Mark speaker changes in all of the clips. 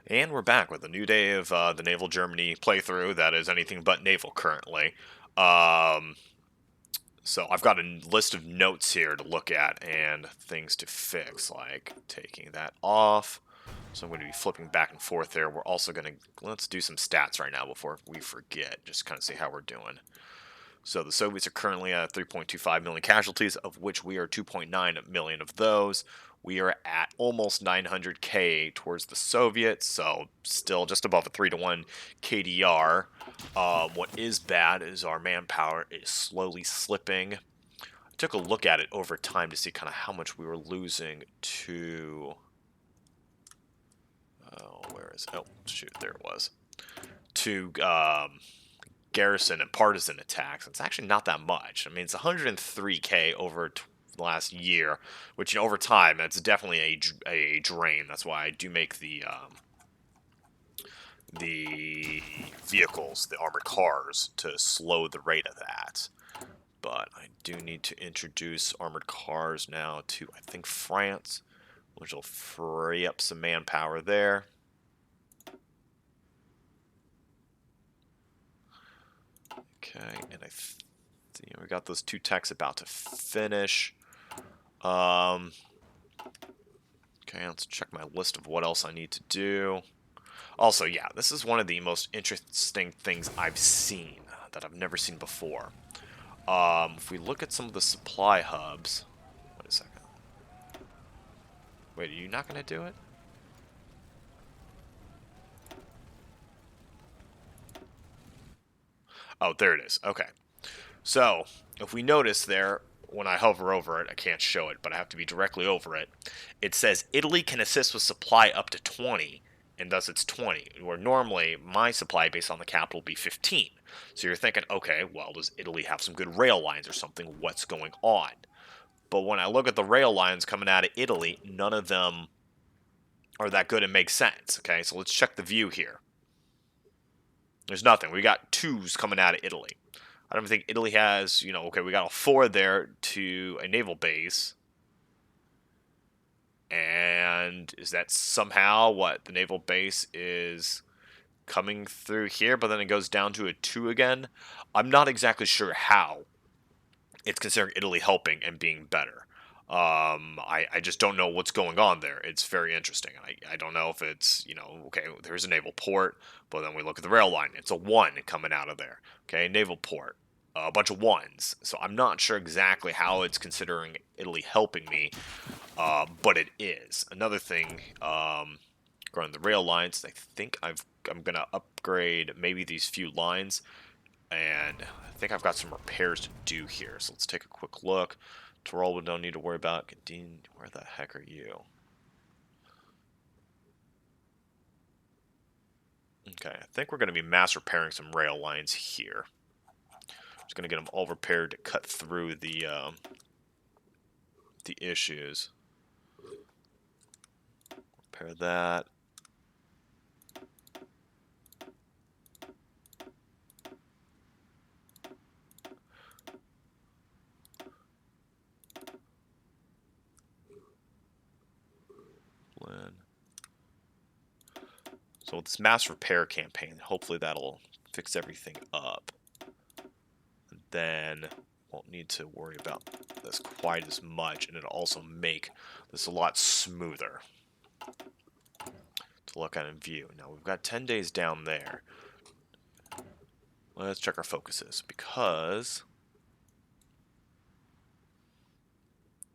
Speaker 1: And we're back with a new day of the Naval Germany playthrough that is anything but naval currently. Um, so I've got a list of notes here to look at and things to fix, like taking that off. So I'm going to be flipping back and forth there. We're also going to, let's do some stats right now before we forget, just kind of see how we're doing. So the Soviets are currently at 3.25 million casualties, of which we are 2.9 million of those. We are at almost 900k towards the Soviets, so still just above a 3 to 1 KDR. What is bad is our manpower is slowly slipping. I took a look at it over time to see kind of how much we were losing to. Oh, where is it? Oh, shoot, there it was. To garrison and partisan attacks. It's actually not that much. I mean, it's 103k over the last year, which over time, that's definitely a drain. That's why I do make the vehicles, the armored cars, to slow the rate of that. But I do need to introduce armored cars now to, I think, France, which will free up some manpower there. Okay, and we got those two techs about to finish. Okay, let's check my list of what else I need to do. Also, yeah, this is one of the most interesting things I've seen that I've never seen before. If we look at some of the supply hubs... Wait a second. Wait, are you not going to do it? Oh, there it is. Okay. So, if we notice there, when I hover over it, I can't show it, but I have to be directly over it. It says Italy can assist with supply up to 20, and thus it's 20, where normally my supply based on the capital will be 15. So you're thinking, okay, well, does Italy have some good rail lines or something? What's going on? But when I look at the rail lines coming out of Italy, none of them are that good and make sense. Okay, so let's check the view here. There's nothing. We got twos coming out of Italy. I don't think Italy has, okay, we got a 4 there to a naval base. And is that somehow what? The naval base is coming through here, but then it goes down to a 2 again? I'm not exactly sure how it's considering Italy helping and being better. I just don't know what's going on there. It's very interesting. I don't know if it's, okay, there's a naval port, but then we look at the rail line. It's a 1 coming out of there. Okay, naval port. A bunch of 1s. So I'm not sure exactly how it's considering Italy helping me, but it is. Another thing, regarding the rail lines, I think I'm going to upgrade maybe these few lines, and I think I've got some repairs to do here. So let's take a quick look. Tyrol, we don't need to worry about. Dean, where the heck are you? Okay, I think we're going to be mass repairing some rail lines here. Just going to get them all repaired to cut through the issues. Repair that. So with this mass repair campaign, hopefully that'll fix everything up. And then won't need to worry about this quite as much, and it'll also make this a lot smoother to look at in view. Now we've got 10 days down there. Let's check our focuses, because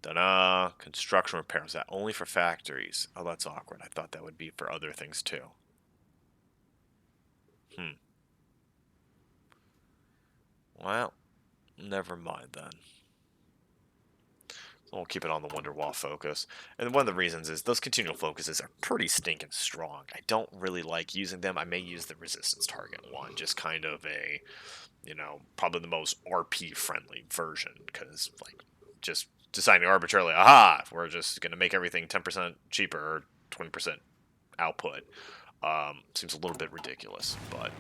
Speaker 1: ta-da! Construction repairs. That only for factories. Oh, that's awkward. I thought that would be for other things too. Well, never mind then. So we'll keep it on the Wonderwall focus. And one of the reasons is those continual focuses are pretty stinking strong. I don't really like using them. I may use the resistance target one, just kind of a, probably the most RP friendly version, because like just deciding arbitrarily, aha, we're just going to make everything 10% cheaper or 20% output. Seems a little bit ridiculous, but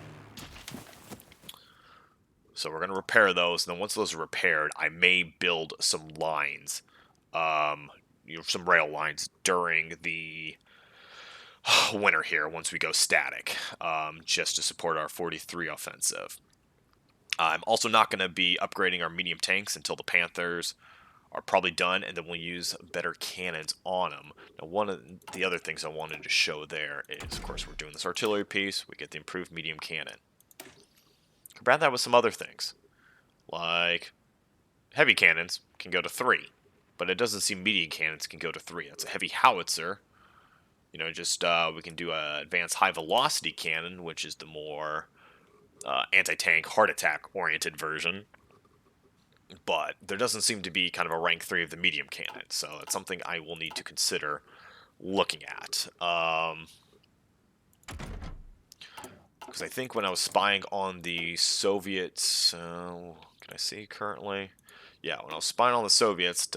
Speaker 1: so we're going to repair those, and then once those are repaired, I may build some lines, some rail lines during the winner here once we go static, just to support our 43 offensive. I'm also not going to be upgrading our medium tanks until the Panthers are probably done, and then we'll use better cannons on them. Now, one of the other things I wanted to show there is, of course, we're doing this artillery piece. We get the improved medium cannon. Compare that with some other things, like heavy cannons can go to 3, but it doesn't seem medium cannons can go to 3. That's a heavy howitzer. You know, just we can do a advanced high velocity cannon, which is the more anti-tank heart attack oriented version. But there doesn't seem to be kind of a rank 3 of the medium cannon, so it's something I will need to consider looking at. Because I think when I was spying on the Soviets, can I see currently? Yeah, when I was spying on the Soviets,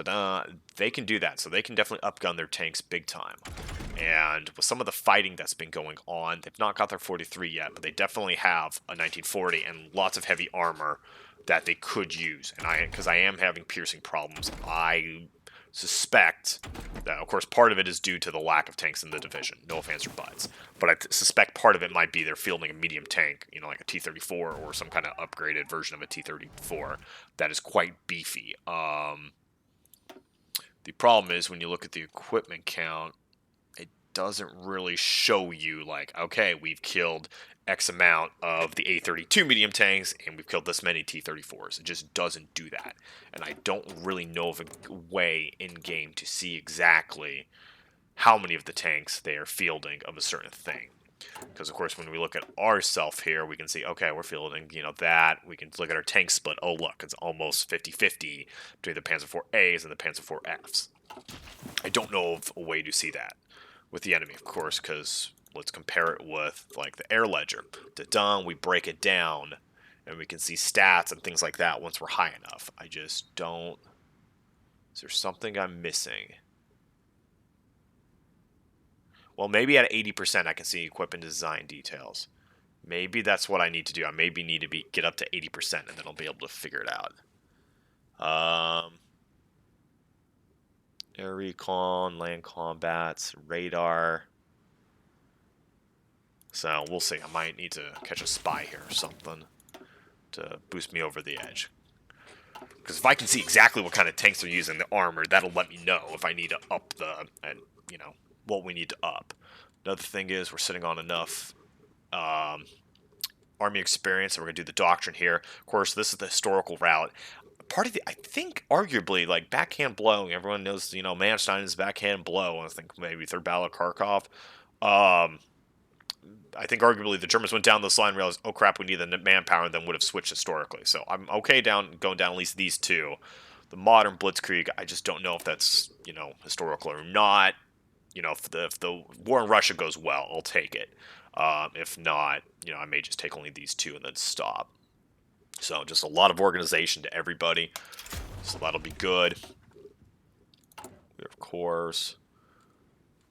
Speaker 1: they can do that, so they can definitely upgun their tanks big time. And with some of the fighting that's been going on, they've not got their 43 yet, but they definitely have a 1940 and lots of heavy armor that they could use. And because I am having piercing problems, I suspect that, of course, part of it is due to the lack of tanks in the division. No offense or buts. But I suspect part of it might be they're fielding a medium tank, you know, like a T-34 or some kind of upgraded version of a T-34 that is quite beefy. The problem is when you look at the equipment count, it doesn't really show you, like, okay, we've killed X amount of the A-32 medium tanks, and we've killed this many T-34s. It just doesn't do that. And I don't really know of a way in-game to see exactly how many of the tanks they are fielding of a certain thing. Because, of course, when we look at ourself here, we can see, okay, we're fielding, you know, that. We can look at our tank split. Oh, look, it's almost 50-50 between the Panzer IV-As and the Panzer IV-Fs. I don't know of a way to see that with the enemy, of course, because let's compare it with, like, the air ledger. We break it down, and we can see stats and things like that once we're high enough. I just don't... Is there something I'm missing? Well, maybe at 80% I can see equipment design details. Maybe that's what I need to do. I maybe need to get up to 80%, and then I'll be able to figure it out. Air recon, land combats, radar. So we'll see. I might need to catch a spy here or something to boost me over the edge. Because if I can see exactly what kind of tanks they're using, the armor, that'll let me know if I need to up you know, what we need to up. Another thing is we're sitting on enough army experience, and we're going to do the doctrine here. Of course, this is the historical route. Part of the, I think, arguably, like, backhand blowing. Everyone knows, you know, Manstein's backhand blow. I think maybe Third Battle of Kharkov. I think arguably the Germans went down this line and realized, oh crap, we need the manpower, and then would have switched historically. So I'm okay going down at least these two. The modern Blitzkrieg, I just don't know if that's, you know, historical or not. You know, if the war in Russia goes well, I'll take it. If not, you know, I may just take only these two and then stop. So just a lot of organization to everybody. So that'll be good. We, of course,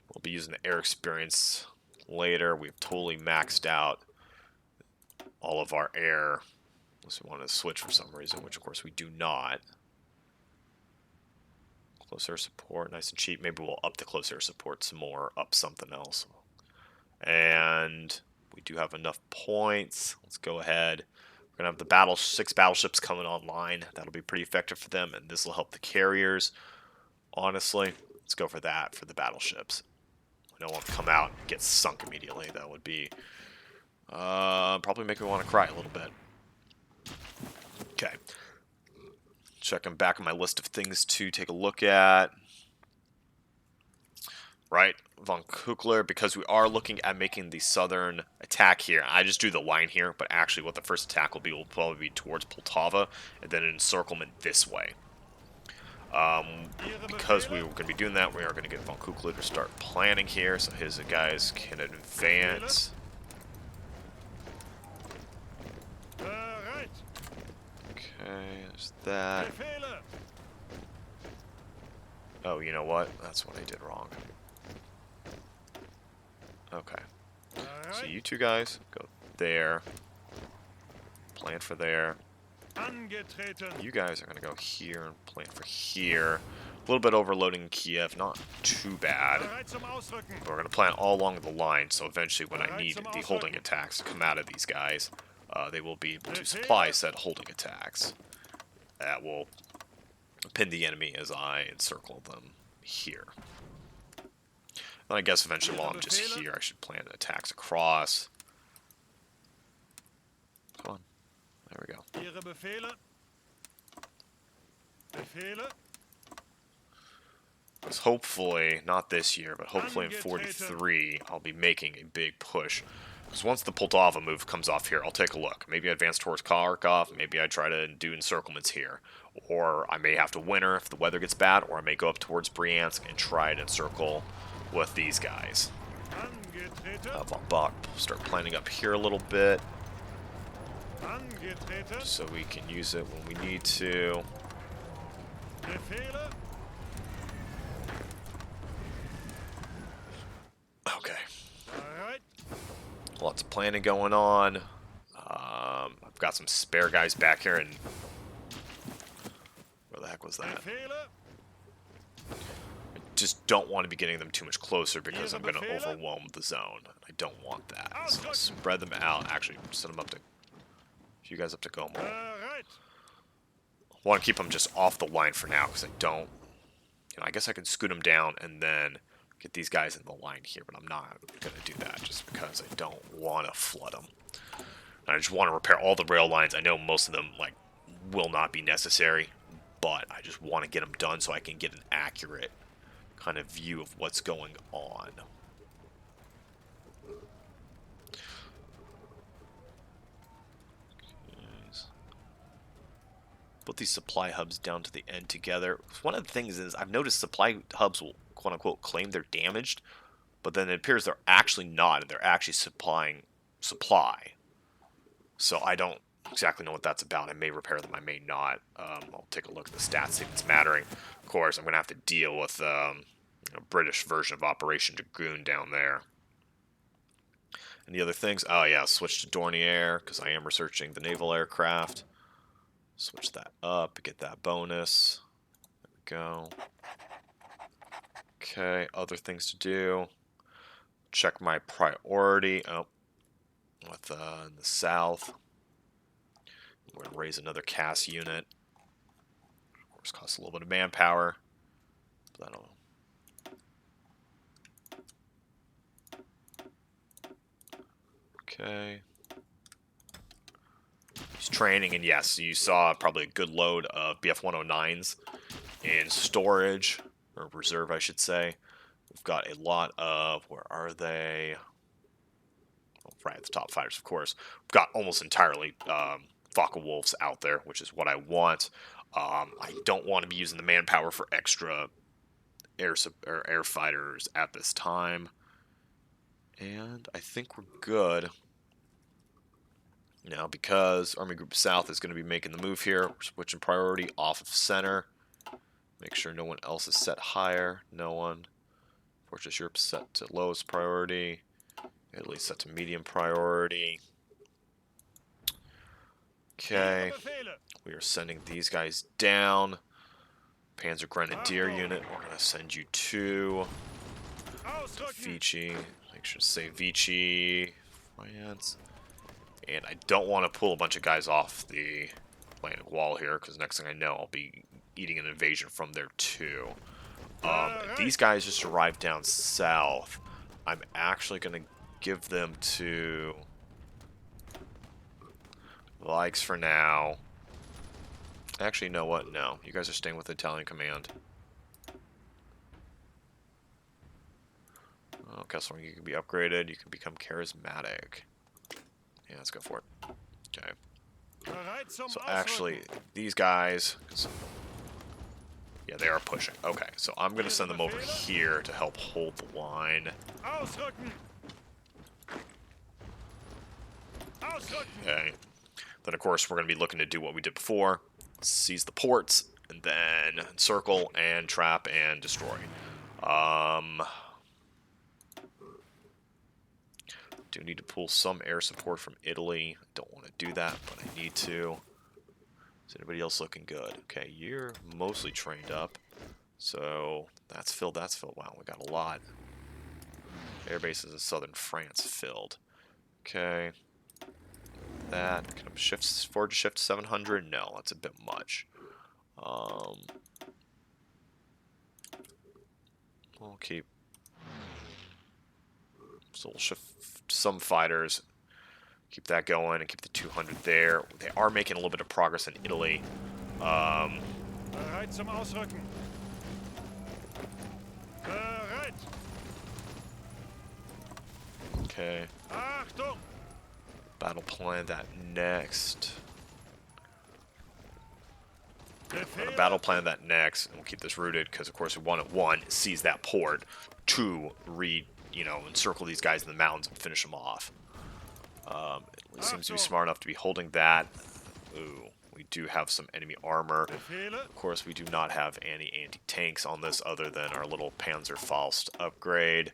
Speaker 1: we'll be using the air experience later. We've totally maxed out all of our air. Unless we want to switch for some reason, which of course we do not. Close air support, nice and cheap. Maybe we'll up the close air support some more, up something else. And we do have enough points. Let's go ahead. We're going to have the 6 battleships coming online. That'll be pretty effective for them, and this will help the carriers. Honestly, let's go for that for the battleships. We don't want to come out and get sunk immediately. That would be probably make me want to cry a little bit. Okay. Checking back on my list of things to take a look at. Right, von Kukler, because we are looking at making the southern attack here. I just drew the line here, but actually what the first attack will probably be towards Poltava, and then an encirclement this way. Because we were going to be doing that, we are going to get von Kukler to start planning here, so his guys can advance. Okay, there's that. Oh, you know what? That's what I did wrong. Okay. So you two guys go there. Plan for there. You guys are going to go here and plan for here. little bit overloading Kiev, not too bad. But we're going to plan all along the line, so eventually when I need the holding attacks to come out of these guys, they will be able to supply said holding attacks. That will pin the enemy as I encircle them here. And I guess eventually while I'm just here, I should plan attacks across. Come on. There we go. Because hopefully, not this year, but hopefully in 43, I'll be making a big push. Because once the Poltava move comes off here, I'll take a look. Maybe I advance towards Kharkov, maybe I try to do encirclements here. Or I may have to winter if the weather gets bad, or I may go up towards Bryansk and try to encircle with these guys. I'll start planning up here a little bit, so we can use it when we need to. Okay. Lots of planning going on. I've got some spare guys back here, and where the heck was that? I just don't want to be getting them too much closer because I'm going to overwhelm the zone. I don't want that. So I'll spread them out. Actually, send them up to you guys up to Gomel. I want to keep them just off the line for now because I don't. I guess I can scoot them down and then get these guys in the line here, but I'm not going to do that just because I don't want to flood them. I just want to repair all the rail lines. I know most of them will not be necessary, but I just want to get them done so I can get an accurate kind of view of what's going on. Put these supply hubs down to the end together. One of the things is I've noticed supply hubs will quote-unquote claim they're damaged, but then it appears they're actually not, and they're actually supplying supply. So I don't exactly know what that's about. I may repair them, I may not. I'll take a look at the stats, see if it's mattering. Of course, I'm going to have to deal with a British version of Operation Dragoon down there. And the other things, oh yeah, switch to Dornier, because I am researching the naval aircraft. Switch that up, get that bonus. There we go. Okay, other things to do. Check my priority. Oh, with in the south. We're going to raise another CAS unit. Of course, costs a little bit of manpower. But that'll... Okay. He's training, and yes, you saw probably a good load of BF-109s in storage, or reserve, I should say. We've got a lot of, where are they? Oh, right at the top fighters, of course. We've got almost entirely Focke-Wulfs out there, which is what I want. I don't want to be using the manpower for extra air fighters at this time. And I think we're good. Now, because Army Group South is going to be making the move here, we're switching priority off of center. Make sure no one else is set higher. No one. Fortress Europe set to lowest priority. Italy set to medium priority. Okay. We are sending these guys down. Panzer Grenadier unit, we're going to send you to Vichy. Make sure to say Vichy, France. And I don't want to pull a bunch of guys off the Atlantic Wall here, because next thing I know, I'll be eating an invasion from there too. These guys just arrived down south. I'm actually going to give them to Likes for now. Actually, you know what? No. You guys are staying with the Italian Command. Oh, Kessler, you can be upgraded. You can become charismatic. Yeah, let's go for it. Okay. So actually, these guys... Yeah, they are pushing. Okay, so I'm going to send them over here to help hold the line. Okay. Then, of course, we're going to be looking to do what we did before. Seize the ports, and then encircle, and trap, and destroy. Do need to pull some air support from Italy. Don't want to do that, but I need to. Is anybody else looking good? Okay, you're mostly trained up. So that's filled. That's filled. Wow, we got a lot. Air bases in southern France filled. Okay. That can I shift forward to shift 700? No, that's a bit much. We'll keep. So we'll shift some fighters. Keep that going and keep the 200 there. They are making a little bit of progress in Italy.
Speaker 2: Bereit zum Ausrücken. Bereit.
Speaker 1: Okay.
Speaker 2: Achtung.
Speaker 1: Battle plan that next. Battle plan that next, and we'll keep this rooted because, of course, we want it. One, seize that port. Two, encircle these guys in the mountains and finish them off. Italy seems to be smart enough to be holding that. Ooh, we do have some enemy armor. Of course, we do not have any anti-tanks on this other than our little Panzerfaust upgrade.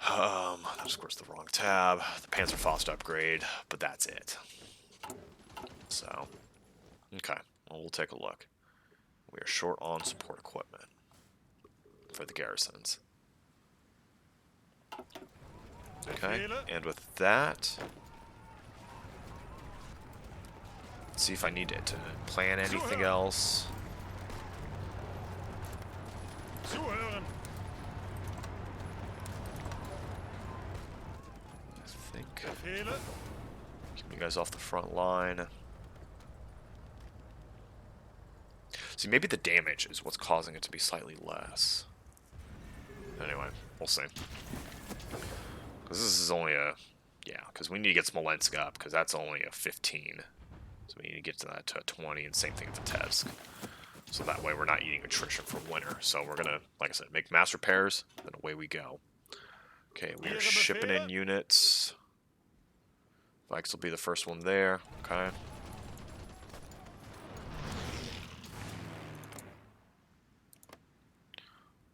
Speaker 1: That's, of course, the wrong tab. The Panzerfaust upgrade, but that's it. So, okay, well, we'll take a look. We are short on support equipment for the garrisons. Okay, and with that, let's see if I need to plan anything else.
Speaker 2: Zuhören.
Speaker 1: I think keep you guys off the front line. See, maybe the damage is what's causing it to be slightly less. Anyway, we'll see. Because this is only a... Yeah, because we need to get Smolensk up, because that's only a 15. So we need to get to that to a 20, and same thing with Vitebsk. So that way we're not eating attrition for winter. So we're going to, like I said, make mass repairs, then away we go. Okay, we are shipping in units. Vikes will be the first one there. Okay.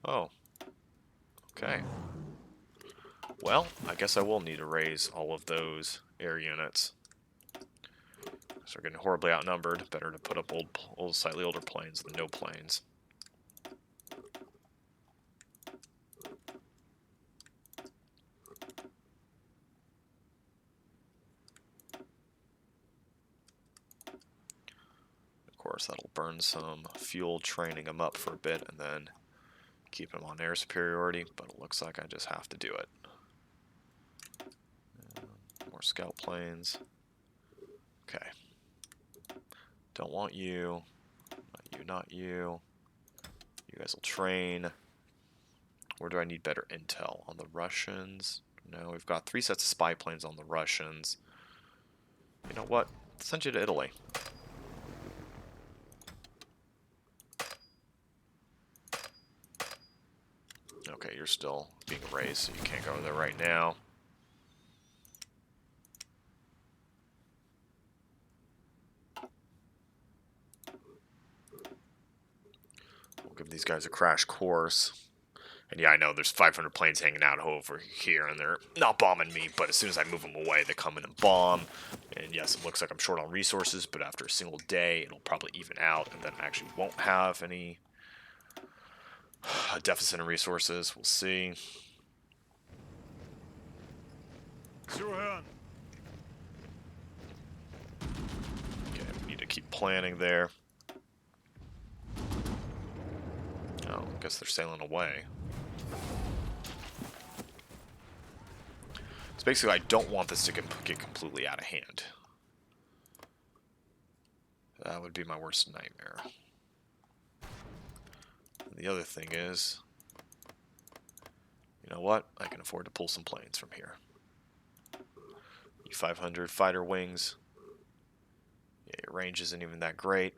Speaker 1: Oh. Okay. Well, I guess I will need to raise all of those air units. So we're getting horribly outnumbered. Better to put up old slightly older planes than no planes. Of course, that'll burn some fuel training them up for a bit and then keep them on air superiority, but it looks like I just have to do it. More scout planes. Okay. Don't want you. Not you, not you. You guys will train. Where do I need better intel? On the Russians? No, we've got 3 sets of spy planes on the Russians. You know what? I'll send you to Italy. Okay, you're still being raised, so you can't go there right now. We'll give these guys a crash course. And yeah, I know there's 500 planes hanging out over here, and they're not bombing me, but as soon as I move them away, they come in and bomb. And yes, it looks like I'm short on resources, but after a single day, it'll probably even out, and then I actually won't have any deficit in resources. We'll see.
Speaker 2: Zuhören.
Speaker 1: Okay, we need to keep planning there. Oh, I guess they're sailing away. So basically, I don't want this to get completely out of hand. That would be my worst nightmare. And the other thing is, you know what? I can afford to pull some planes from here. E-500 fighter wings. Yeah, your range isn't even that great.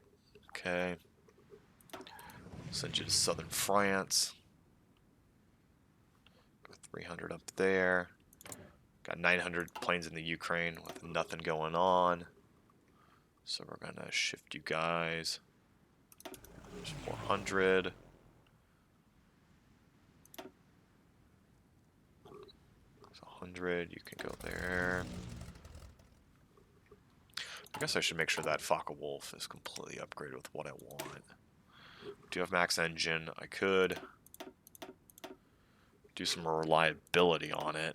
Speaker 1: Okay. Send you to southern France. Go 300 up there. Got 900 planes in the Ukraine with nothing going on. So we're going to shift you guys. There's 400. There's 100. You can go there. I guess I should make sure that Focke-Wulf is completely upgraded with what I want. do have max engine. I could do some reliability on it.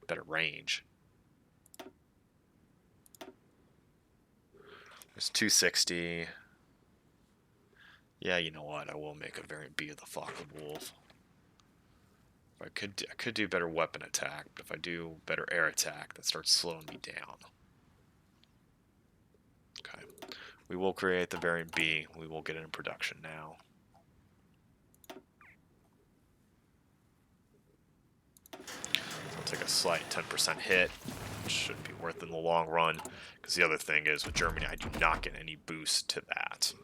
Speaker 1: Better range. There's 260. Yeah, you know what? I will make a variant B of the Falcon Wolf. I could do better weapon attack, but if I do better air attack, that starts slowing me down. Okay. We will create the variant B. We will get it in production now. I'll take a slight 10% hit, which should be worth it in the long run, because the other thing is, with Germany, I do not get any boost to that.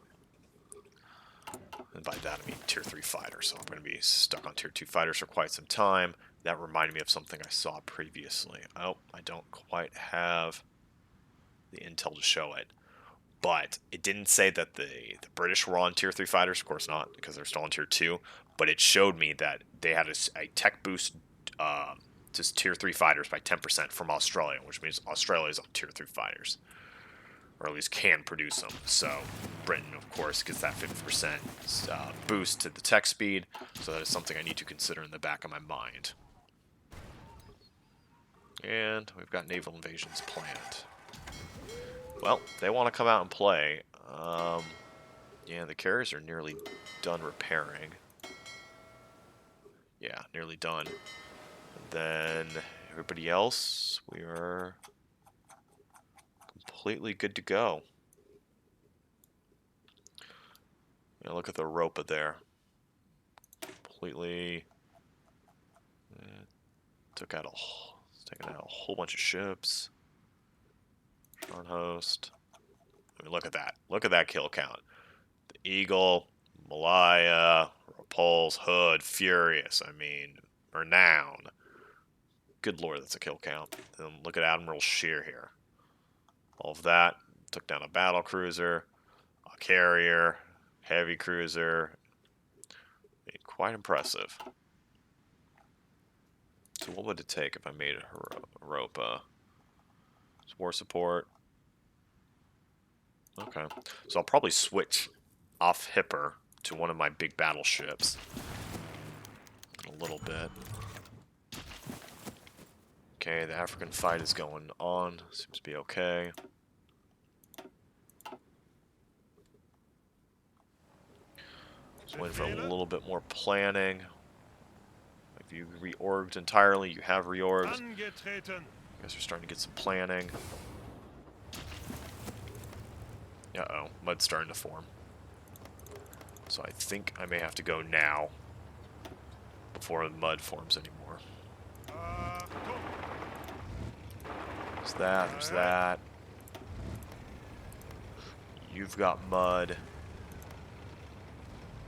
Speaker 1: And by that I mean tier 3 fighters, so I'm going to be stuck on tier 2 fighters for quite some time. That reminded me of something I saw previously. Oh, I don't quite have the intel to show it. But it didn't say that the British were on tier 3 fighters, of course not, because they're still on tier 2. But it showed me that they had a tech boost to tier 3 fighters by 10% from Australia, which means Australia is on tier 3 fighters. Or at least can produce them. So Britain, of course, gets that 50% boost to the tech speed. So that is something I need to consider in the back of my mind. And we've got naval invasions planned. Well, they want to come out and play. Yeah, the carriers are nearly done repairing. Yeah, nearly done. And then everybody else, we are completely good to go. Yeah, look at the Europa there. Completely taking out a whole bunch of ships. Host. I mean, look at that. Look at that kill count. The Eagle, Malaya, Repulse, Hood, Furious. I mean, Renown. Good lord, that's a kill count. And look at Admiral Shear here. All of that. Took down a battle cruiser, a carrier, heavy cruiser. I mean, quite impressive. So what would it take if I made a Europa? War support. Okay. So I'll probably switch off Hipper to one of my big battleships. In a little bit. Okay, the African fight is going on. Seems to be okay. Just waiting for a little bit more planning. Have you reorged entirely? You have reorged. You guys are starting to get some planning. Uh-oh, mud's starting to form. So I think I may have to go now before the mud forms anymore. There's that, there's that. You've got mud.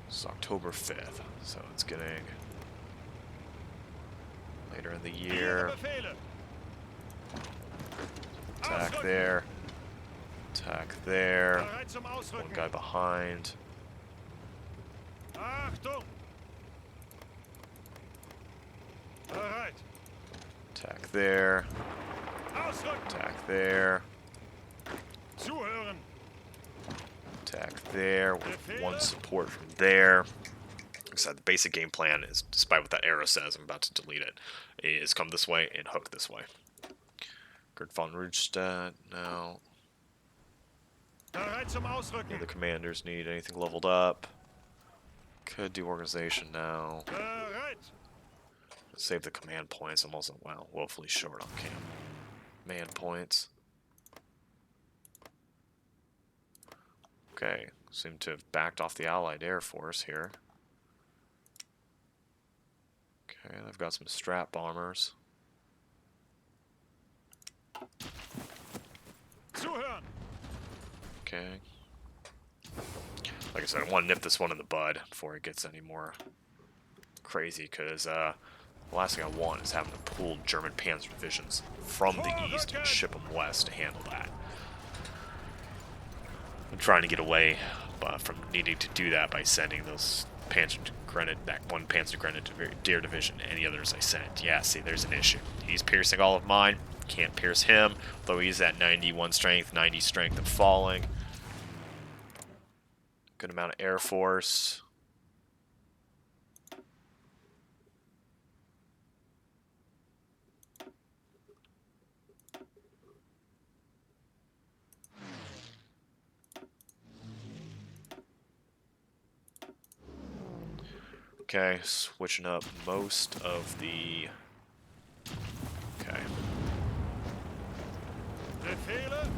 Speaker 1: It's October 5th, so it's getting later in the year. Attack there. Attack there. One guy behind. Attack there. Attack there. Attack there with one support from there. Like I said, the basic game plan is, despite what that arrow says, I'm about to delete it, is come this way and hook this way. Gerd von Rundstedt, no. The commanders need anything leveled up. Could do organization now. Save the command points. I'm also, well, woefully short on command points. Okay, seem to have backed off the Allied Air Force here. Okay, they've got some strat bombers. Okay. Like I said, I want to nip this one in the bud before it gets any more crazy, because the last thing I want is having to pull German panzer divisions from the east and ship them west to handle that. I'm trying to get away from needing to do that by sending those Panzer Grenadier, that one Panzer Grenadier division, and the others I sent. Yeah, see, there's an issue. He's piercing all of mine. Can't pierce him, though he's at 91 strength, 90 strength, and falling. Good amount of Air Force. Okay, switching up most of the... Okay.
Speaker 2: Befehle.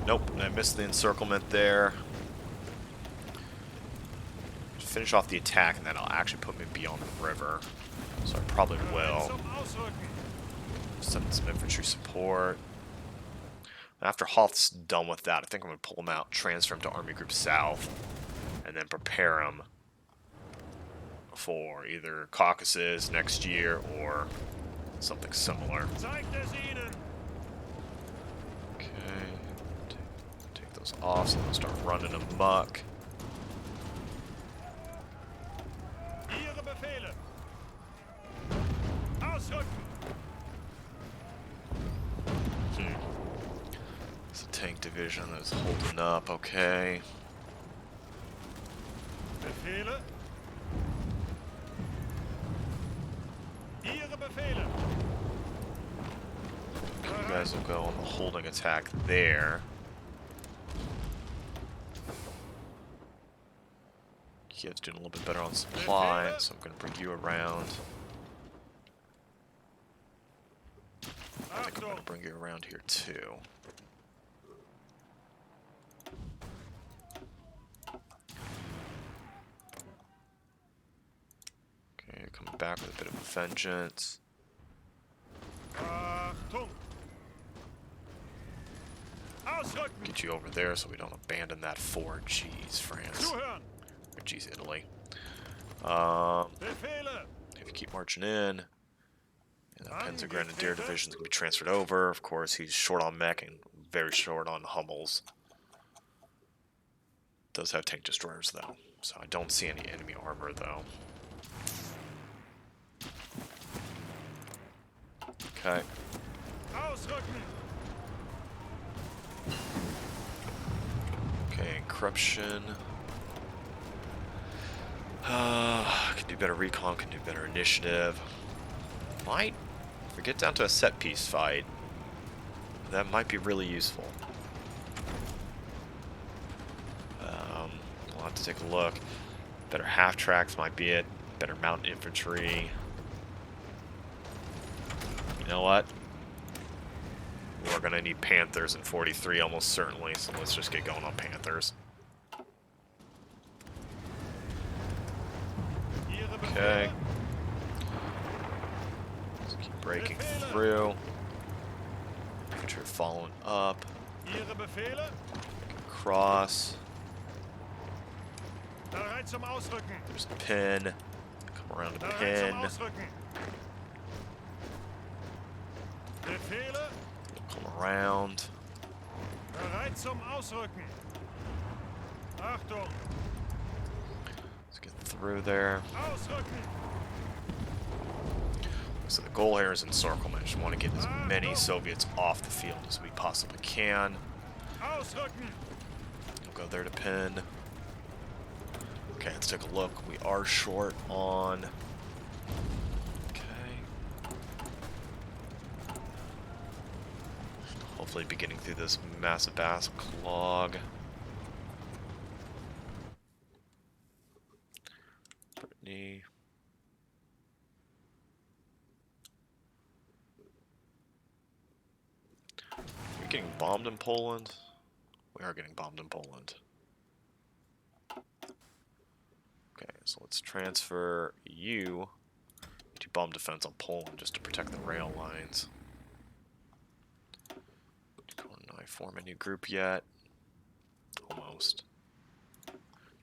Speaker 1: Nope, I missed the encirclement there. Finish off the attack, and then I'll actually put me beyond the river. So I probably
Speaker 2: Bereit
Speaker 1: will.
Speaker 2: zum Ausrücken.
Speaker 1: Send some infantry support. After Hoth's done with that, I think I'm going to pull him out, transfer him to Army Group South, and then prepare him for either Caucasus next year or something similar.
Speaker 2: Zeigt es ihnen.
Speaker 1: Okay, take those off so they'll start running amok.
Speaker 2: Ihre Befehle. Ausrücken.
Speaker 1: It's a tank division that's holding up, okay.
Speaker 2: Befehle. Ihre Befehle.
Speaker 1: You guys will go on the holding attack there. Kiev's doing a little bit better on supply, so I'm going to bring you around. I think I'm going to bring you around here too. Okay, coming back with a bit of vengeance.
Speaker 2: Achtung. Ausrücken.
Speaker 1: Get you over there so we don't abandon that fort. Jeez, France.
Speaker 2: Zuhören.
Speaker 1: Or jeez, Italy.
Speaker 2: Befehle.
Speaker 1: If you keep marching in, and the Panzer Grenadier Division's going to be transferred over. Of course, he's short on mech and very short on Hummels. Does have tank destroyers, though. So I don't see any enemy armor, though. Okay.
Speaker 2: Ausrücken.
Speaker 1: Okay, encryption. Can do better recon, can do better initiative. Might, if we get down to a set piece fight, that might be really useful. We'll have to take a look. Better half tracks might be it. Better mountain infantry. You know what? We're gonna need Panthers in 43 almost certainly, so let's just get going on Panthers.
Speaker 2: Ihre
Speaker 1: Okay.
Speaker 2: Befehle.
Speaker 1: Let's keep breaking through. Infantry following up.
Speaker 2: Ihre Befehle.
Speaker 1: Cross.
Speaker 2: Bereit zum Ausrücken.
Speaker 1: There's a pin. Come around to
Speaker 2: Bereit zum
Speaker 1: pin.
Speaker 2: Ausrücken. Befehle.
Speaker 1: Come around.
Speaker 2: Bereit zum Ausrücken. Achtung.
Speaker 1: Let's get through there.
Speaker 2: Ausrücken.
Speaker 1: So the goal here is encirclement. Just want to get as many Soviets off the field as we possibly can.
Speaker 2: Ausrücken.
Speaker 1: We'll go there to pin. Okay, let's take a look. We are short on... Okay. Hopefully be getting through this massive backlog. Brittany. Are we getting bombed in Poland? We are getting bombed in Poland. Okay, so let's transfer you to bomb defense on Poland just to protect the rail lines. Couldn't I form a new group yet? Almost.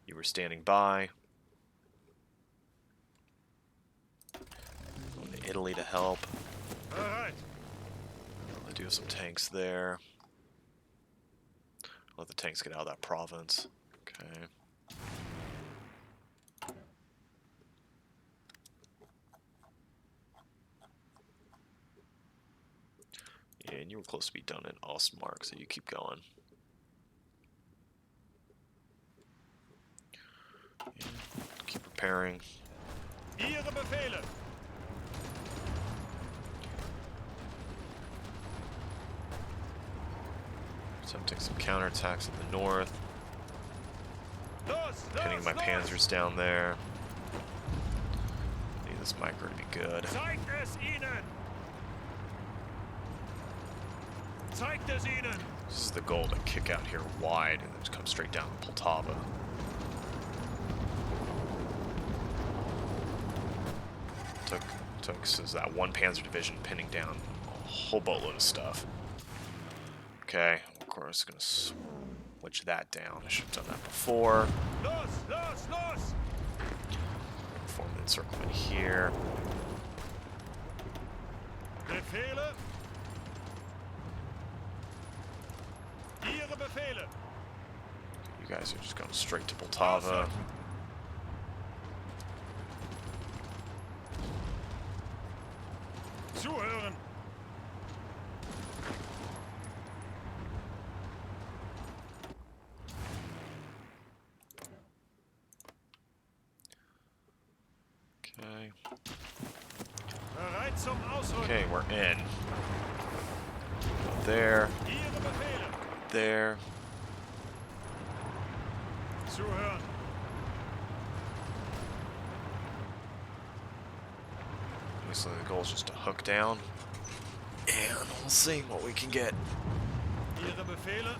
Speaker 1: You were standing by. Going to Italy to help.
Speaker 2: Bereit.
Speaker 1: I'll do some tanks there. Let the tanks get out of that province. Okay. were close to be done in Ostmark, so you keep going. Yeah, keep preparing.
Speaker 2: Ihre Befehle.
Speaker 1: Attempting some counterattacks in the north.
Speaker 2: Los,
Speaker 1: Pinning my panzers down there. Need this micro to be good.
Speaker 2: Zeigt es ihnen. Zeigt es ihnen.
Speaker 1: This is the goal, to kick out here wide and then just come straight down to Poltava. Took so that one Panzer division pinning down a whole boatload of stuff. Okay, of course, gonna switch that down. I should have done that before.
Speaker 2: Los, los, los.
Speaker 1: Form the encirclement here.
Speaker 2: Befehle. Ihre Befehle.
Speaker 1: You guys are just going straight to Poltava.
Speaker 2: Zuhören.
Speaker 1: Okay.
Speaker 2: Bereit zum Ausrücken.
Speaker 1: Okay, we're in. Go there.
Speaker 2: Ihre Befehle.
Speaker 1: There.
Speaker 2: Zuhören.
Speaker 1: Basically, the goal is just to hook down. And we'll see what we can get.
Speaker 2: Ihre Befehle.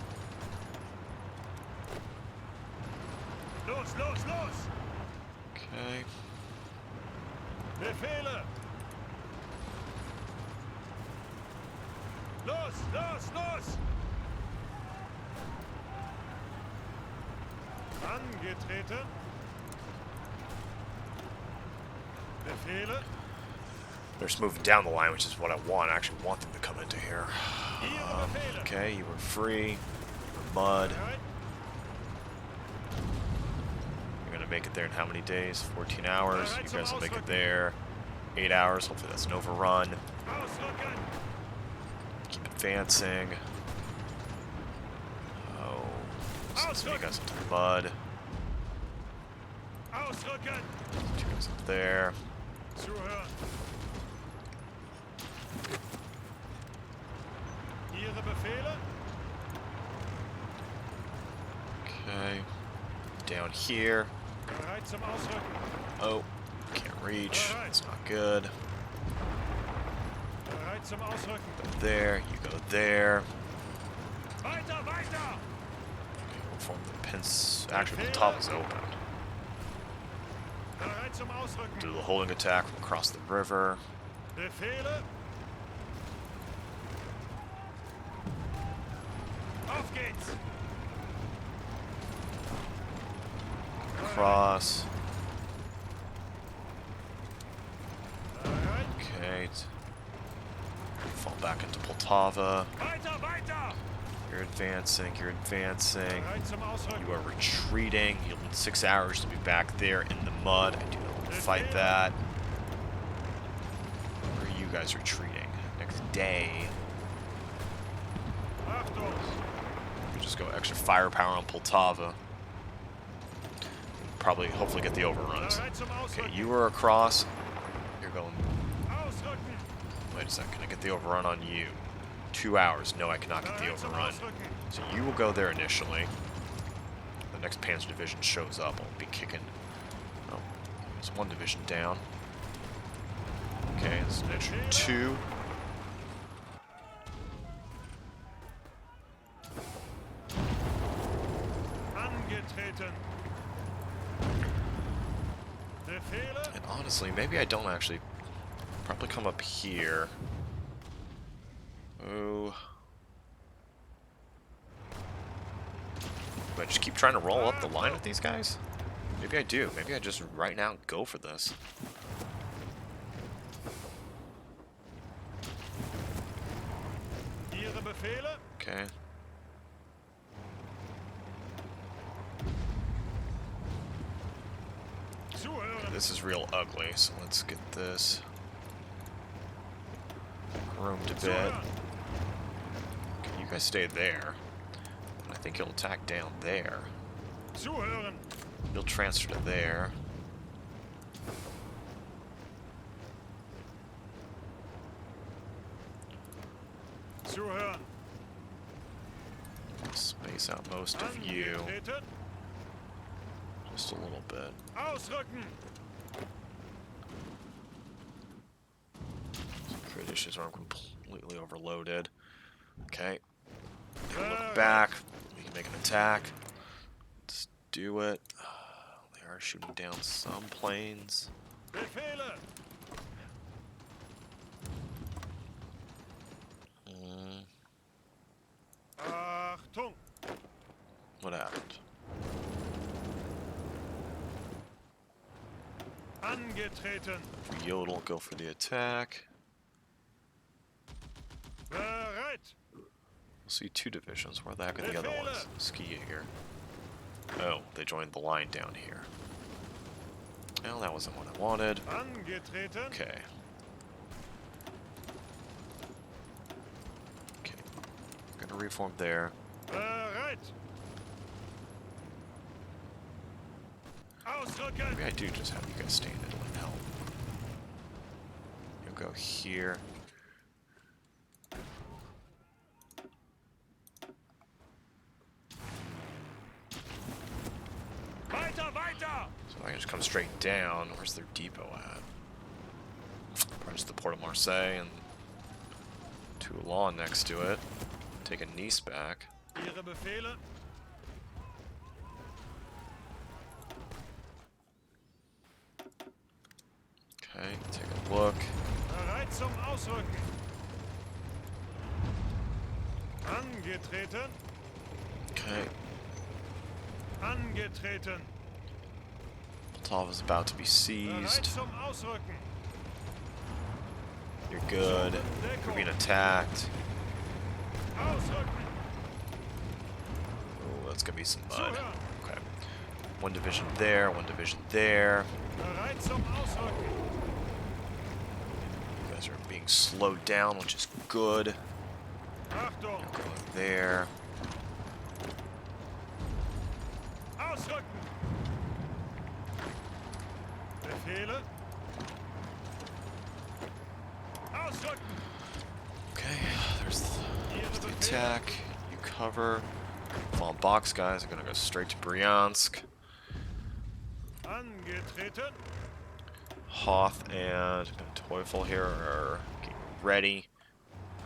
Speaker 2: Los, los, los.
Speaker 1: Okay.
Speaker 2: Befehle. Los, los, los. Angetreten. Befehle.
Speaker 1: They're just moving down the line, which is what I want. I actually want them to come into here.
Speaker 2: Ihre Befehle.
Speaker 1: Okay, you were free. You were mud.
Speaker 2: Bereit.
Speaker 1: You're gonna make it there in how many days? 14 hours. You guys will make it there. 8 hours. Hopefully that's an overrun.
Speaker 2: Ausrücken.
Speaker 1: Keep advancing. Oh, some of you guys into the mud.
Speaker 2: Ausrücken.
Speaker 1: Two guys up there.
Speaker 2: Zuhören. Ihre Befehle.
Speaker 1: Okay. Down here.
Speaker 2: Bereit zum Ausrücken.
Speaker 1: Oh, can't reach. That's not good.
Speaker 2: Bereit zum Ausrücken.
Speaker 1: Go there. You go there.
Speaker 2: Weiter, weiter.
Speaker 1: Okay, we'll form the pins. Actually, the top is open.
Speaker 2: Bereit zum Ausrücken.
Speaker 1: Do the holding attack from across the river.
Speaker 2: Befehle. Auf geht's.
Speaker 1: Cross.
Speaker 2: Bereit.
Speaker 1: Okay. Fall back into Poltava.
Speaker 2: Weiter, weiter.
Speaker 1: You're advancing. You're advancing.
Speaker 2: Bereit zum Ausrücken.
Speaker 1: You are retreating. You'll need 6 hours to be back there in the mud. I do not want to fight that. Where are you guys retreating? Next day.
Speaker 2: Achtung.
Speaker 1: We just go extra firepower on Poltava. Probably, hopefully get the overruns.
Speaker 2: Bereit zum
Speaker 1: Okay,
Speaker 2: Ausrücken.
Speaker 1: you were across. You're going.
Speaker 2: Ausrücken.
Speaker 1: Wait a second. Can I get the overrun on you? 2 hours. No, I cannot get the
Speaker 2: Bereit zum
Speaker 1: overrun.
Speaker 2: Ausrücken.
Speaker 1: So you will go there initially. The next Panzer division shows up. I'll be kicking. Oh, there's one division down. Okay, this is an entry 2.
Speaker 2: Angetreten. Befehle.
Speaker 1: And honestly, maybe I don't actually. Probably come up here. Oh. Do I just keep trying to roll up the line with these guys? Maybe I do. Maybe I just right now go for this.
Speaker 2: Ihre Befehle.
Speaker 1: Okay.
Speaker 2: Zuhören.
Speaker 1: This is real ugly, so let's get this groomed a bit.
Speaker 2: Zuhören.
Speaker 1: You guys stay there. And I think he'll attack down there.
Speaker 2: Zuhören.
Speaker 1: You'll transfer to there.
Speaker 2: Zuhören.
Speaker 1: Space out most of you.
Speaker 2: Angetreten.
Speaker 1: Just a little bit.
Speaker 2: Ausrücken.
Speaker 1: Crit issues aren't completely overloaded. Okay. Look
Speaker 2: Bereit.
Speaker 1: back. We can make an attack. Let's do it. They are shooting down some planes.
Speaker 2: Befehle. Achtung.
Speaker 1: What happened?
Speaker 2: Angetreten.
Speaker 1: Yodel, go for the attack.
Speaker 2: Bereit.
Speaker 1: We'll see two divisions. Where the heck are the other ones? Ski here. Oh, they joined the line down here. Well, that wasn't what I wanted.
Speaker 2: Angetreten.
Speaker 1: Okay. Okay. Gonna reform there.
Speaker 2: Bereit. Ausrücken.
Speaker 1: Maybe I do just have you guys stay in Italy and help. You'll go here.
Speaker 2: Weiter, weiter.
Speaker 1: So I can just come straight down. Where's their depot at? Probably just the Port of Marseille and Toulon next to it. Take a Nice back.
Speaker 2: Ihre Befehle.
Speaker 1: Okay, take a look.
Speaker 2: Bereit zum Ausrücken. Angetreten.
Speaker 1: Okay,
Speaker 2: Angetreten.
Speaker 1: Poltava's about to be
Speaker 2: Bereit
Speaker 1: seized.
Speaker 2: zum Ausrücken.
Speaker 1: You're good. You're being attacked.
Speaker 2: Ausrücken.
Speaker 1: Oh, that's gonna be some mud.
Speaker 2: Zuhören.
Speaker 1: Okay. One division there, one division there.
Speaker 2: Bereit zum Ausrücken.
Speaker 1: You guys are being slowed down, which is good.
Speaker 2: Achtung.
Speaker 1: You're going there.
Speaker 2: Ausrücken. Befehle. Ausrücken.
Speaker 1: Okay, there's
Speaker 2: Ihre
Speaker 1: the
Speaker 2: Befehle.
Speaker 1: attack. You cover. Fall box guys are gonna go straight to Bryansk.
Speaker 2: Angetreten.
Speaker 1: Hoth and Teufel here are getting ready.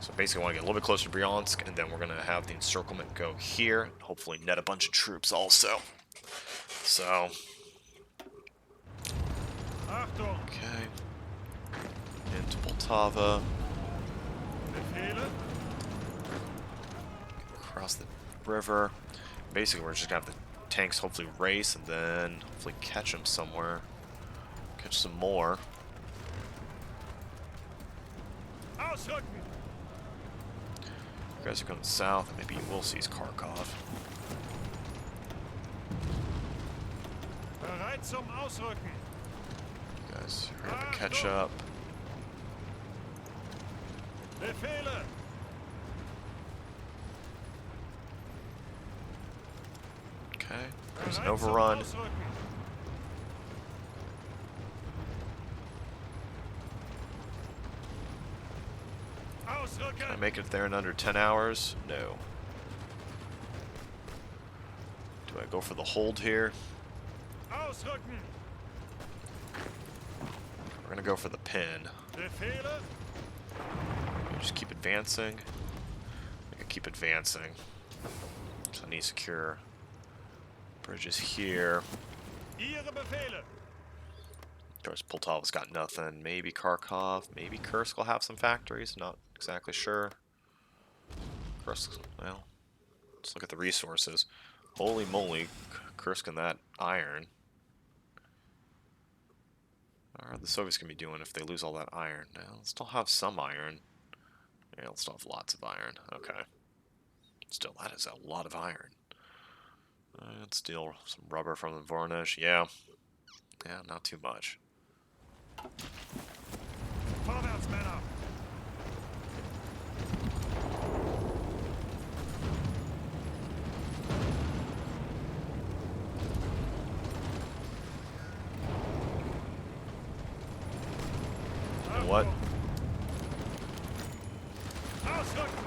Speaker 1: So basically I want to get a little bit closer to Bryansk, and then we're going to have the encirclement go here. Hopefully net a bunch of troops also. So,
Speaker 2: Achtung.
Speaker 1: okay. Into Poltava.
Speaker 2: Befehle.
Speaker 1: Across the river. Basically we're just going to have the tanks hopefully race, and then hopefully catch them somewhere. Catch some more.
Speaker 2: Ausrücken.
Speaker 1: You guys are going south, and maybe you will seize Kharkov.
Speaker 2: Bereit zum Ausrücken.
Speaker 1: You guys are going to catch up.
Speaker 2: Befehle.
Speaker 1: Okay, there's an
Speaker 2: Bereit zum
Speaker 1: overrun.
Speaker 2: Ausrücken.
Speaker 1: Can I
Speaker 2: Ausrücken.
Speaker 1: make it there in under 10 hours? No. Do I go for the hold here?
Speaker 2: Ausrücken.
Speaker 1: We're gonna go for the pin.
Speaker 2: Befehle.
Speaker 1: Just keep advancing. I can keep advancing. So I need to secure bridges here.
Speaker 2: Ihre Befehle.
Speaker 1: Of course, Poltava's got nothing. Maybe Kharkov. Maybe Kursk will have some factories. Not exactly sure. Kursk, well, let's look at the resources. Holy moly, Kursk and that iron. What are the Soviets going to be doing if they lose all that iron? Now, they'll still have some iron. Yeah, they'll still have lots of iron. Okay. Still, that is a lot of iron. Let's steal some rubber from the Voronezh. Yeah. Yeah, not too much.
Speaker 2: Vorwärts, Männer.
Speaker 1: what?
Speaker 2: Ausrücken!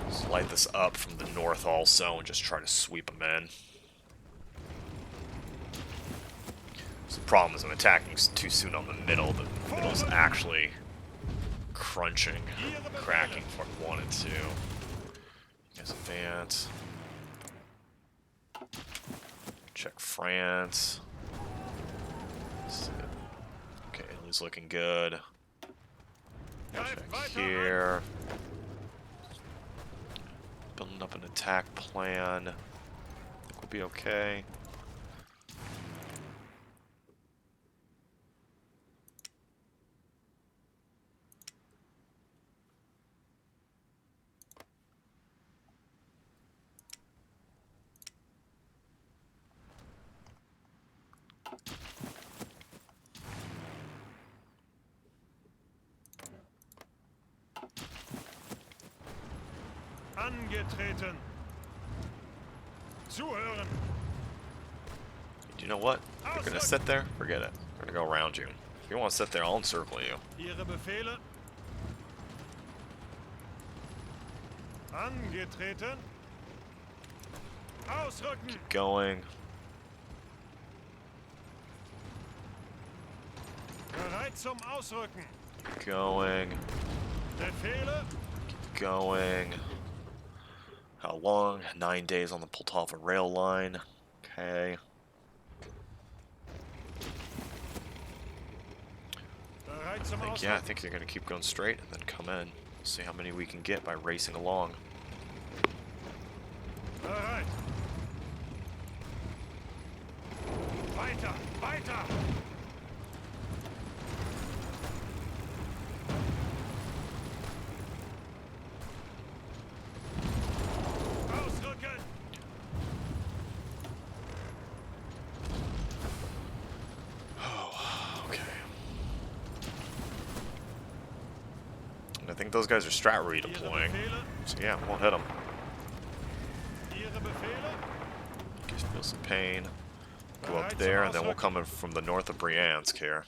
Speaker 1: Let's light this up from the north also and just try to sweep them in. So the problem is I'm attacking too soon on the middle. The middle's actually crunching, cracking before I wanted to. You guys advance. Check France. Okay, Italy's looking good. Check here. Building up an attack plan. I think we'll be okay.
Speaker 2: Angetreten. Zuhören.
Speaker 1: You know what? If you're gonna sit there, forget it. We're gonna go around you. If you want to sit there, I'll encircle you.
Speaker 2: Ihre Befehle. Angetreten. Ausrücken.
Speaker 1: Keep going.
Speaker 2: Bereit zum Ausrücken.
Speaker 1: Keep going.
Speaker 2: Befehle.
Speaker 1: Keep going. How long? 9 days on the Poltava rail line. Okay.
Speaker 2: Bereit zum Ausrücken.
Speaker 1: Yeah, I think they're gonna keep going straight and then come in. See how many we can get by racing along.
Speaker 2: Bereit. Weiter, weiter. Ausrücken.
Speaker 1: Oh, okay. And I think those guys are strat redeploying. So yeah, we won't hit them.
Speaker 2: Ihre Befehle.
Speaker 1: Just feel some pain. Go up there, and then we'll come in from the north of Bryansk here.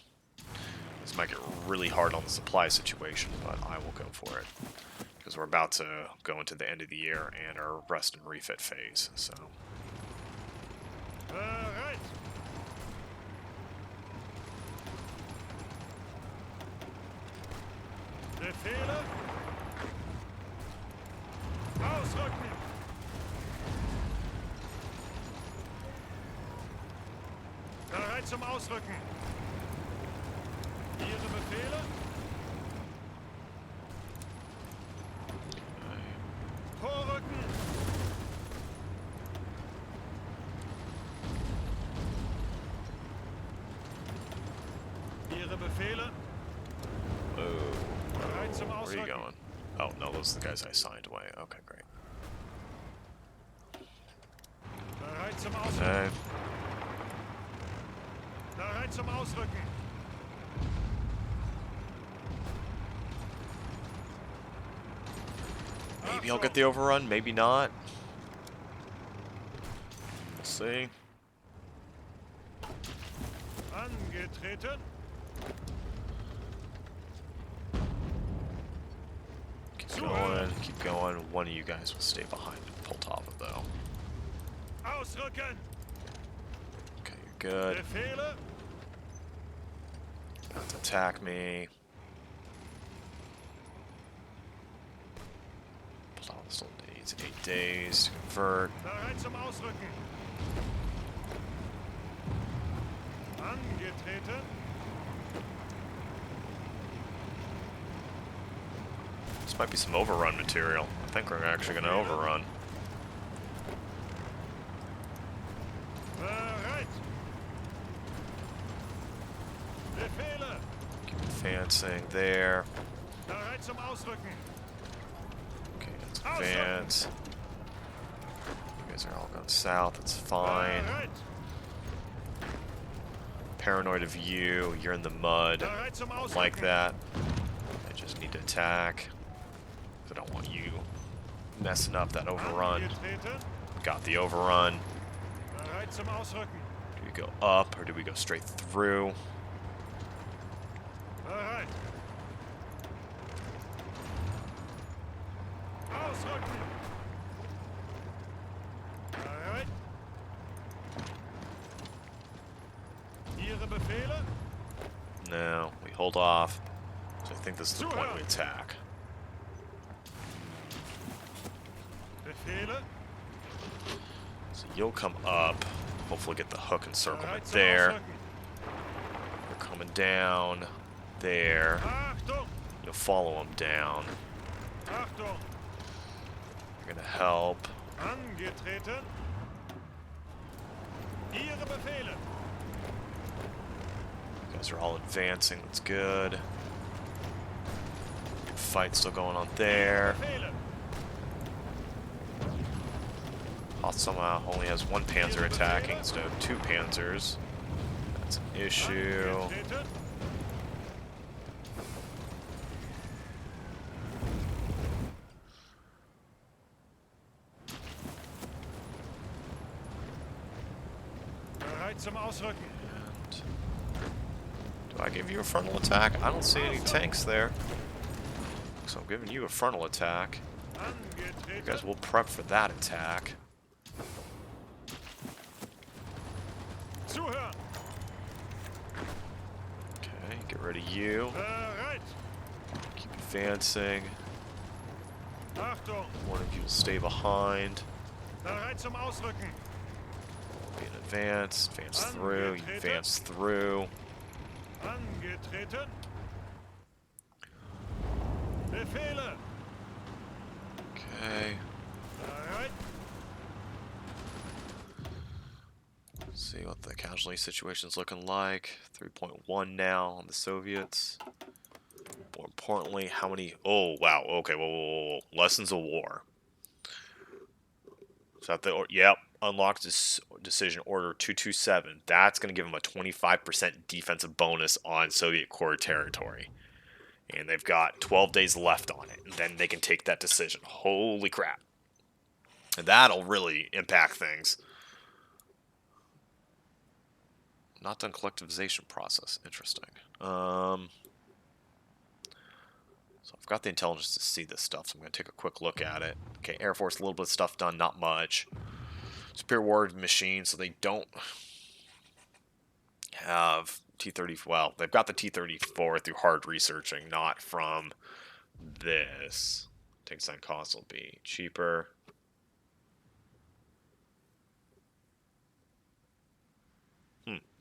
Speaker 1: This might get really hard on the supply situation, but I will go for it. Because we're about to go into the end of the year and our rest and refit phase, so...
Speaker 2: Bereit. Befehle. Ausrücken. Bereit zum Ausrücken. Ihre Befehle. Vorrücken. Ihre Befehle.
Speaker 1: Oh,
Speaker 2: Bereit zum
Speaker 1: where are you
Speaker 2: Ausrücken.
Speaker 1: going? Oh, no, those are the guys I signed away. Okay, great.
Speaker 2: Bereit zum Ausrücken.
Speaker 1: Okay.
Speaker 2: Bereit zum Ausrücken.
Speaker 1: Maybe I'll get the overrun, maybe not. We'll see.
Speaker 2: Angetreten.
Speaker 1: Keep going, keep going. One of you guys will stay behind Poltava, though.
Speaker 2: Ausrücken.
Speaker 1: Okay, you're good.
Speaker 2: Befehle.
Speaker 1: About to attack me. Poltava still needs 8 days to convert.
Speaker 2: Bereit zum Ausrücken. Angetreten.
Speaker 1: This might be some overrun material. I think we're actually going to overrun.
Speaker 2: Bereit. Befehle.
Speaker 1: Keep advancing there.
Speaker 2: Bereit zum Ausrücken.
Speaker 1: Okay, let's advance. You guys are all going south, that's fine.
Speaker 2: Bereit.
Speaker 1: Paranoid of you, you're in the mud.
Speaker 2: Bereit zum Ausrücken.
Speaker 1: Like that. I just need to attack. I don't want you messing up that overrun.
Speaker 2: Angetreten.
Speaker 1: Got the overrun.
Speaker 2: Bereit zum Ausrücken.
Speaker 1: Do we go up or do we go straight through?
Speaker 2: Bereit. Ausrücken! Bereit? Ihre Befehle?
Speaker 1: No, we hold off. So I think this is the point we attack.
Speaker 2: Befehle?
Speaker 1: So you'll come up. Hopefully get the hook encirclement
Speaker 2: Bereit zum
Speaker 1: there.
Speaker 2: Ausrücken!
Speaker 1: You're coming down there.
Speaker 2: Achtung!
Speaker 1: You'll follow them down.
Speaker 2: Achtung!
Speaker 1: You're gonna help.
Speaker 2: Angetreten! Ihre Befehle!
Speaker 1: You guys are all advancing. That's good. Fight still going on there.
Speaker 2: Befehle!
Speaker 1: Somehow only has one panzer attacking instead of two panzers. That's an issue.
Speaker 2: Angetreten! Bereit zum Ausrücken!
Speaker 1: And do I give you a frontal attack? I don't see any tanks there. So I'm giving you a frontal attack. You guys will prep for that attack.
Speaker 2: Zuhören!
Speaker 1: Okay, get rid of you.
Speaker 2: Bereit!
Speaker 1: Keep advancing.
Speaker 2: Achtung!
Speaker 1: One of you will stay behind.
Speaker 2: Bereit zum Ausrücken!
Speaker 1: Be in advance. Advance through. You advance through.
Speaker 2: Angetreten! Befehle!
Speaker 1: Okay.
Speaker 2: Bereit!
Speaker 1: See what the casualty situation's looking like. 3.1 now on the Soviets. More importantly, how many... Oh, wow. Okay, whoa. Lessons of war. So at the... Yep. Unlocked decision order 227. That's going to give them a 25% defensive bonus on Soviet core territory. And they've got 12 days left on it. And then they can take that decision. Holy crap. And that'll really impact things. Not done collectivization process. Interesting. So I've got the intelligence to see this stuff, so I'm going to take a quick look at it. Okay, Air Force, a little bit of stuff done, not much. Superior war machine, so they don't have T-30. Well, they've got the T-34 through hard researching, not from this. Tank design cost will be cheaper.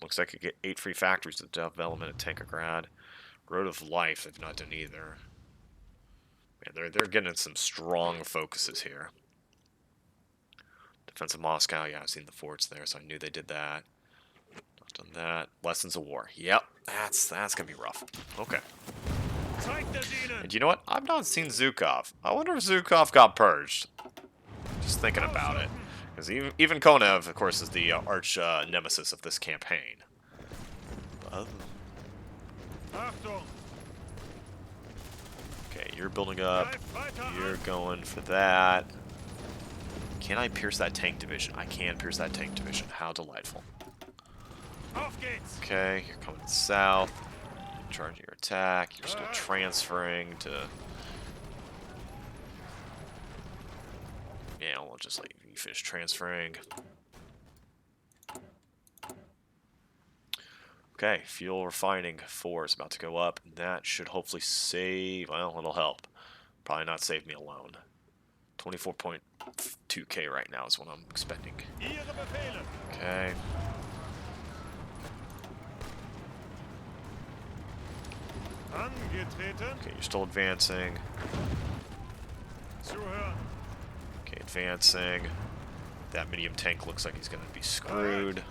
Speaker 1: Looks like I get 8 free factories with development at Tankograd. Road of Life, they've not done either. Man, they're getting some strong focuses here. Defense of Moscow, yeah, I've seen the forts there, so I knew they did that. Not done that. Lessons of War. Yep, that's gonna be rough. Okay. And you know what? I've not seen Zhukov. I wonder if Zhukov got purged. Just thinking about it. Because even Konev, of course, is the arch nemesis of this campaign. Okay, you're building up. You're going for that. Can I pierce that tank division? I can pierce that tank division. How delightful. Okay, you're coming south. Charging your attack. You're still transferring to... Yeah, we'll just let you finish transferring. Okay, fuel refining 4 is about to go up. That should hopefully save... Well, it'll help. Probably not save me alone. 24.2k right now is what I'm expending. Okay. Okay, you're still advancing. Okay, advancing. That medium tank looks like he's going to be screwed.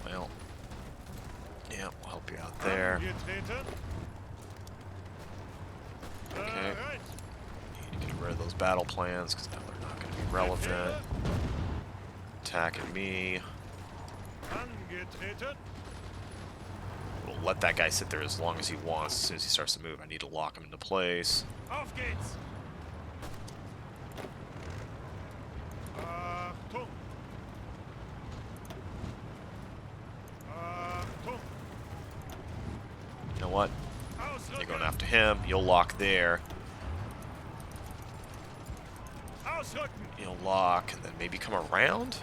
Speaker 1: Well, yeah, we'll help you out there. Okay. Need to get rid of those battle plans because now they're not going to be relevant. Attacking me. We'll let that guy sit there as long as he wants. As soon as he starts to move, I need to lock him into place.
Speaker 2: Auf geht's! Achtung! Achtung!
Speaker 1: You know what? him. You'll lock there.
Speaker 2: Ausrücken!
Speaker 1: You'll lock, and then maybe come around?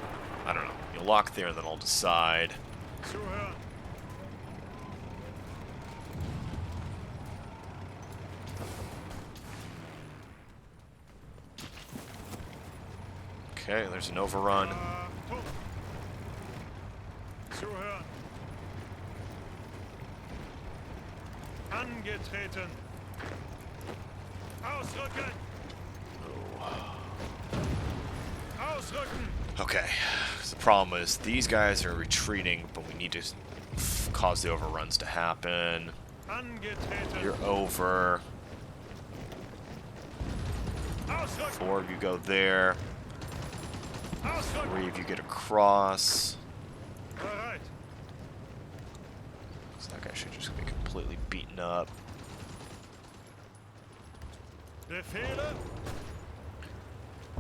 Speaker 1: I don't know. You'll lock there, and then I'll decide.
Speaker 2: Zuhören!
Speaker 1: Okay, there's an overrun.
Speaker 2: Achtung! Zuhören! Angetreten! Ausrücken! Ausrücken!
Speaker 1: Okay, so the problem is these guys are retreating, but we need to cause the overruns to happen.
Speaker 2: Angetreten!
Speaker 1: You're over.
Speaker 2: Ausrücken!
Speaker 1: 4 of you go there.
Speaker 2: Ausrücken!
Speaker 1: 3 of you get across.
Speaker 2: Bereit!
Speaker 1: So that guy should just be completely beaten up.
Speaker 2: Befehle!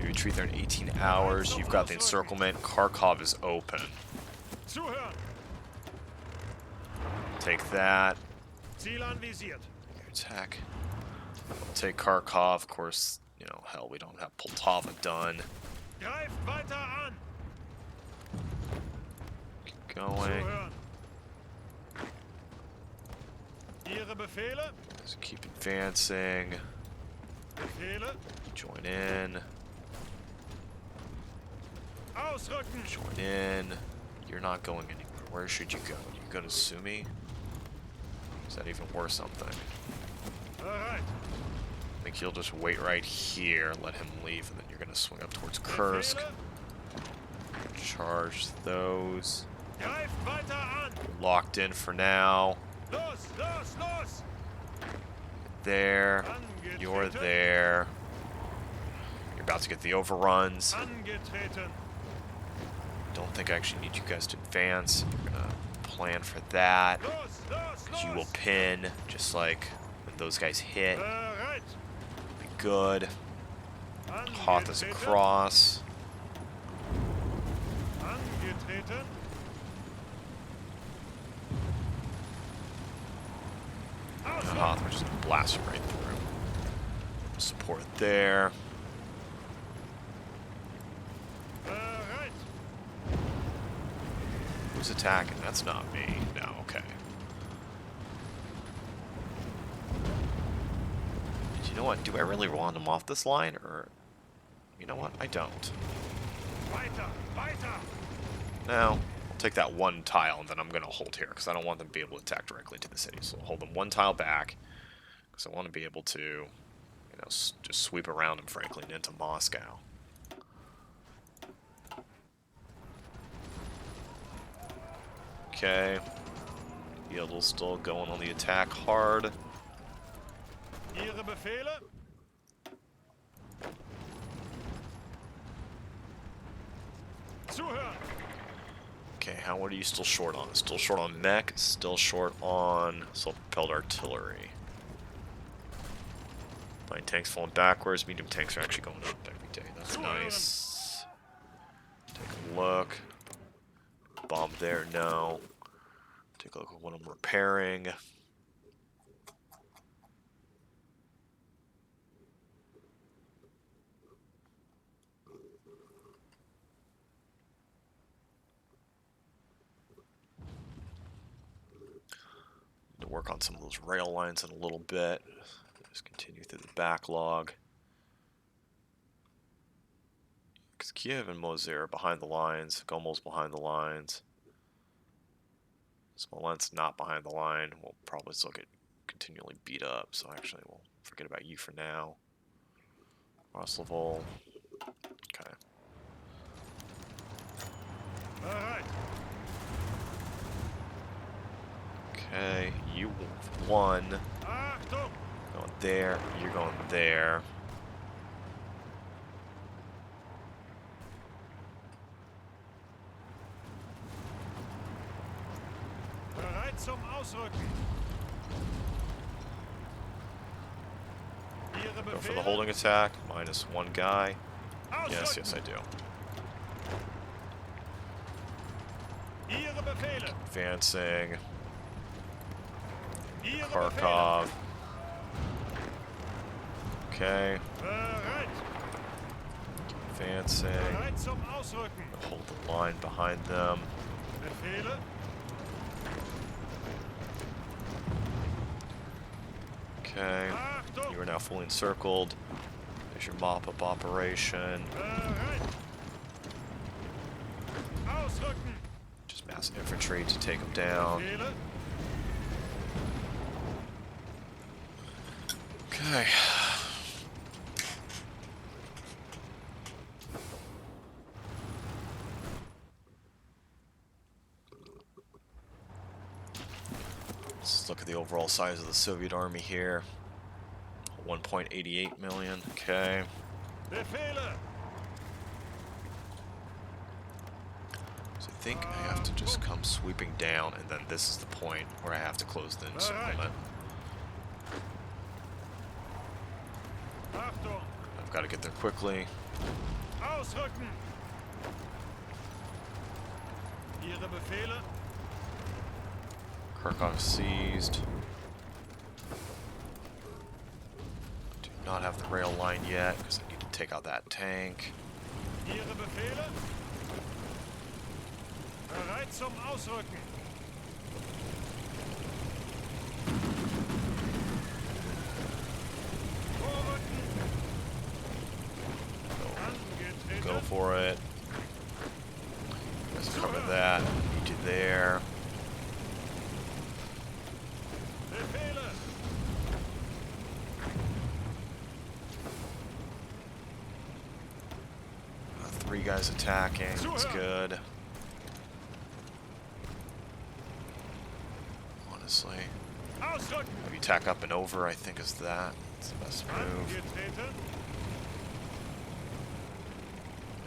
Speaker 1: You retreat there in 18 hours. You've got the encirclement. Kharkov is open.
Speaker 2: Zuhören!
Speaker 1: Take that.
Speaker 2: Ziel anvisiert!
Speaker 1: Attack. We'll take Kharkov. Of course, you know, hell, we don't have Poltava done.
Speaker 2: Greift weiter an!
Speaker 1: Keep going.
Speaker 2: Zuhören! Ihre Befehle?
Speaker 1: Just keep advancing.
Speaker 2: Befehle?
Speaker 1: Join in.
Speaker 2: Ausrücken!
Speaker 1: Join in. You're not going anywhere. Where should you go? You go to Sumi? Is that even worth something?
Speaker 2: Bereit!
Speaker 1: I think you'll just wait right here, let him leave, and then you're gonna swing up towards Kursk.
Speaker 2: Befehle?
Speaker 1: Charge those.
Speaker 2: Greift weiter an!
Speaker 1: Locked in for now.
Speaker 2: Los, los, los!
Speaker 1: There. You're there. You're about to get the overruns.
Speaker 2: Angetreten!
Speaker 1: Don't think I actually need you guys to advance. I'm gonna plan for that.
Speaker 2: Los, los, los!
Speaker 1: You will pin, just like when those guys hit.
Speaker 2: Bereit!
Speaker 1: Be good. Hoth is across.
Speaker 2: Angetreten!
Speaker 1: And Hoth, we're just gonna blast him right through. Support there.
Speaker 2: Bereit!
Speaker 1: Who's attacking? That's not me. No, okay. You know what? Do I really want him off this line, or... You know what? I don't.
Speaker 2: Weiter! Weiter!
Speaker 1: No. I'll take that one tile, and then I'm going to hold here, because I don't want them to be able to attack directly to the city. So I'll hold them one tile back, because I want to be able to, you know, just sweep around them, frankly, and into Moscow. Okay. Yodle's still going on the attack hard.
Speaker 2: Ihre Befehle? Zuhören!
Speaker 1: Okay, what are you still short on? Still short on mech, still short on self-propelled artillery. Light tanks falling backwards, medium tanks are actually going up every day. That's nice. Take a look. Bomb there, no. Take a look at what I'm repairing. To work on some of those rail lines in a little bit. Just continue through the backlog. Because Kiev and Moser are behind the lines. Gomel's behind the lines. Smolensk's not behind the line. We'll probably still get continually beat up. So actually, we'll forget about you for now. Roslavol. Okay.
Speaker 2: Bereit!
Speaker 1: Okay, you won.
Speaker 2: Achtung!
Speaker 1: Going there, you're going there.
Speaker 2: Bereit zum Ausrücken! Ihre
Speaker 1: Go for
Speaker 2: Befehle?
Speaker 1: the holding attack. Minus one guy. Yes,
Speaker 2: Ausrücken!
Speaker 1: yes, I do.
Speaker 2: Ihre Befehle!
Speaker 1: Advancing.
Speaker 2: Ihre
Speaker 1: Kharkov.
Speaker 2: Befehle!
Speaker 1: Okay.
Speaker 2: Bereit.
Speaker 1: Advancing.
Speaker 2: Bereit zum Ausrücken.
Speaker 1: Hold the line behind them.
Speaker 2: Befehle.
Speaker 1: Okay.
Speaker 2: Achtung.
Speaker 1: You are now fully encircled. There's your mop-up operation.
Speaker 2: Bereit. Ausrücken.
Speaker 1: Just mass infantry to take them down.
Speaker 2: Befehle.
Speaker 1: Okay. Let's look at the overall size of the Soviet army here. 1.88 million. Okay.
Speaker 2: Befehle.
Speaker 1: So I think I have to just come sweeping down, and then this is the point where I have to close the encirclement.
Speaker 2: Achtung.
Speaker 1: I've got to get there quickly.
Speaker 2: Ausrücken. Ihre Befehle.
Speaker 1: Kharkov seized. Do not have the rail line yet because I need to take out that tank.
Speaker 2: Ihre Befehle. Bereit zum Ausrücken. Vorrücken. Angetreten.
Speaker 1: Go for it. Let's cover that. Need you there.
Speaker 2: Befehle.
Speaker 1: 3 guys attacking. That's good. Honestly.
Speaker 2: Ausrücken.
Speaker 1: Maybe tack up and over, I think is that. It's the best move.
Speaker 2: Angetreten.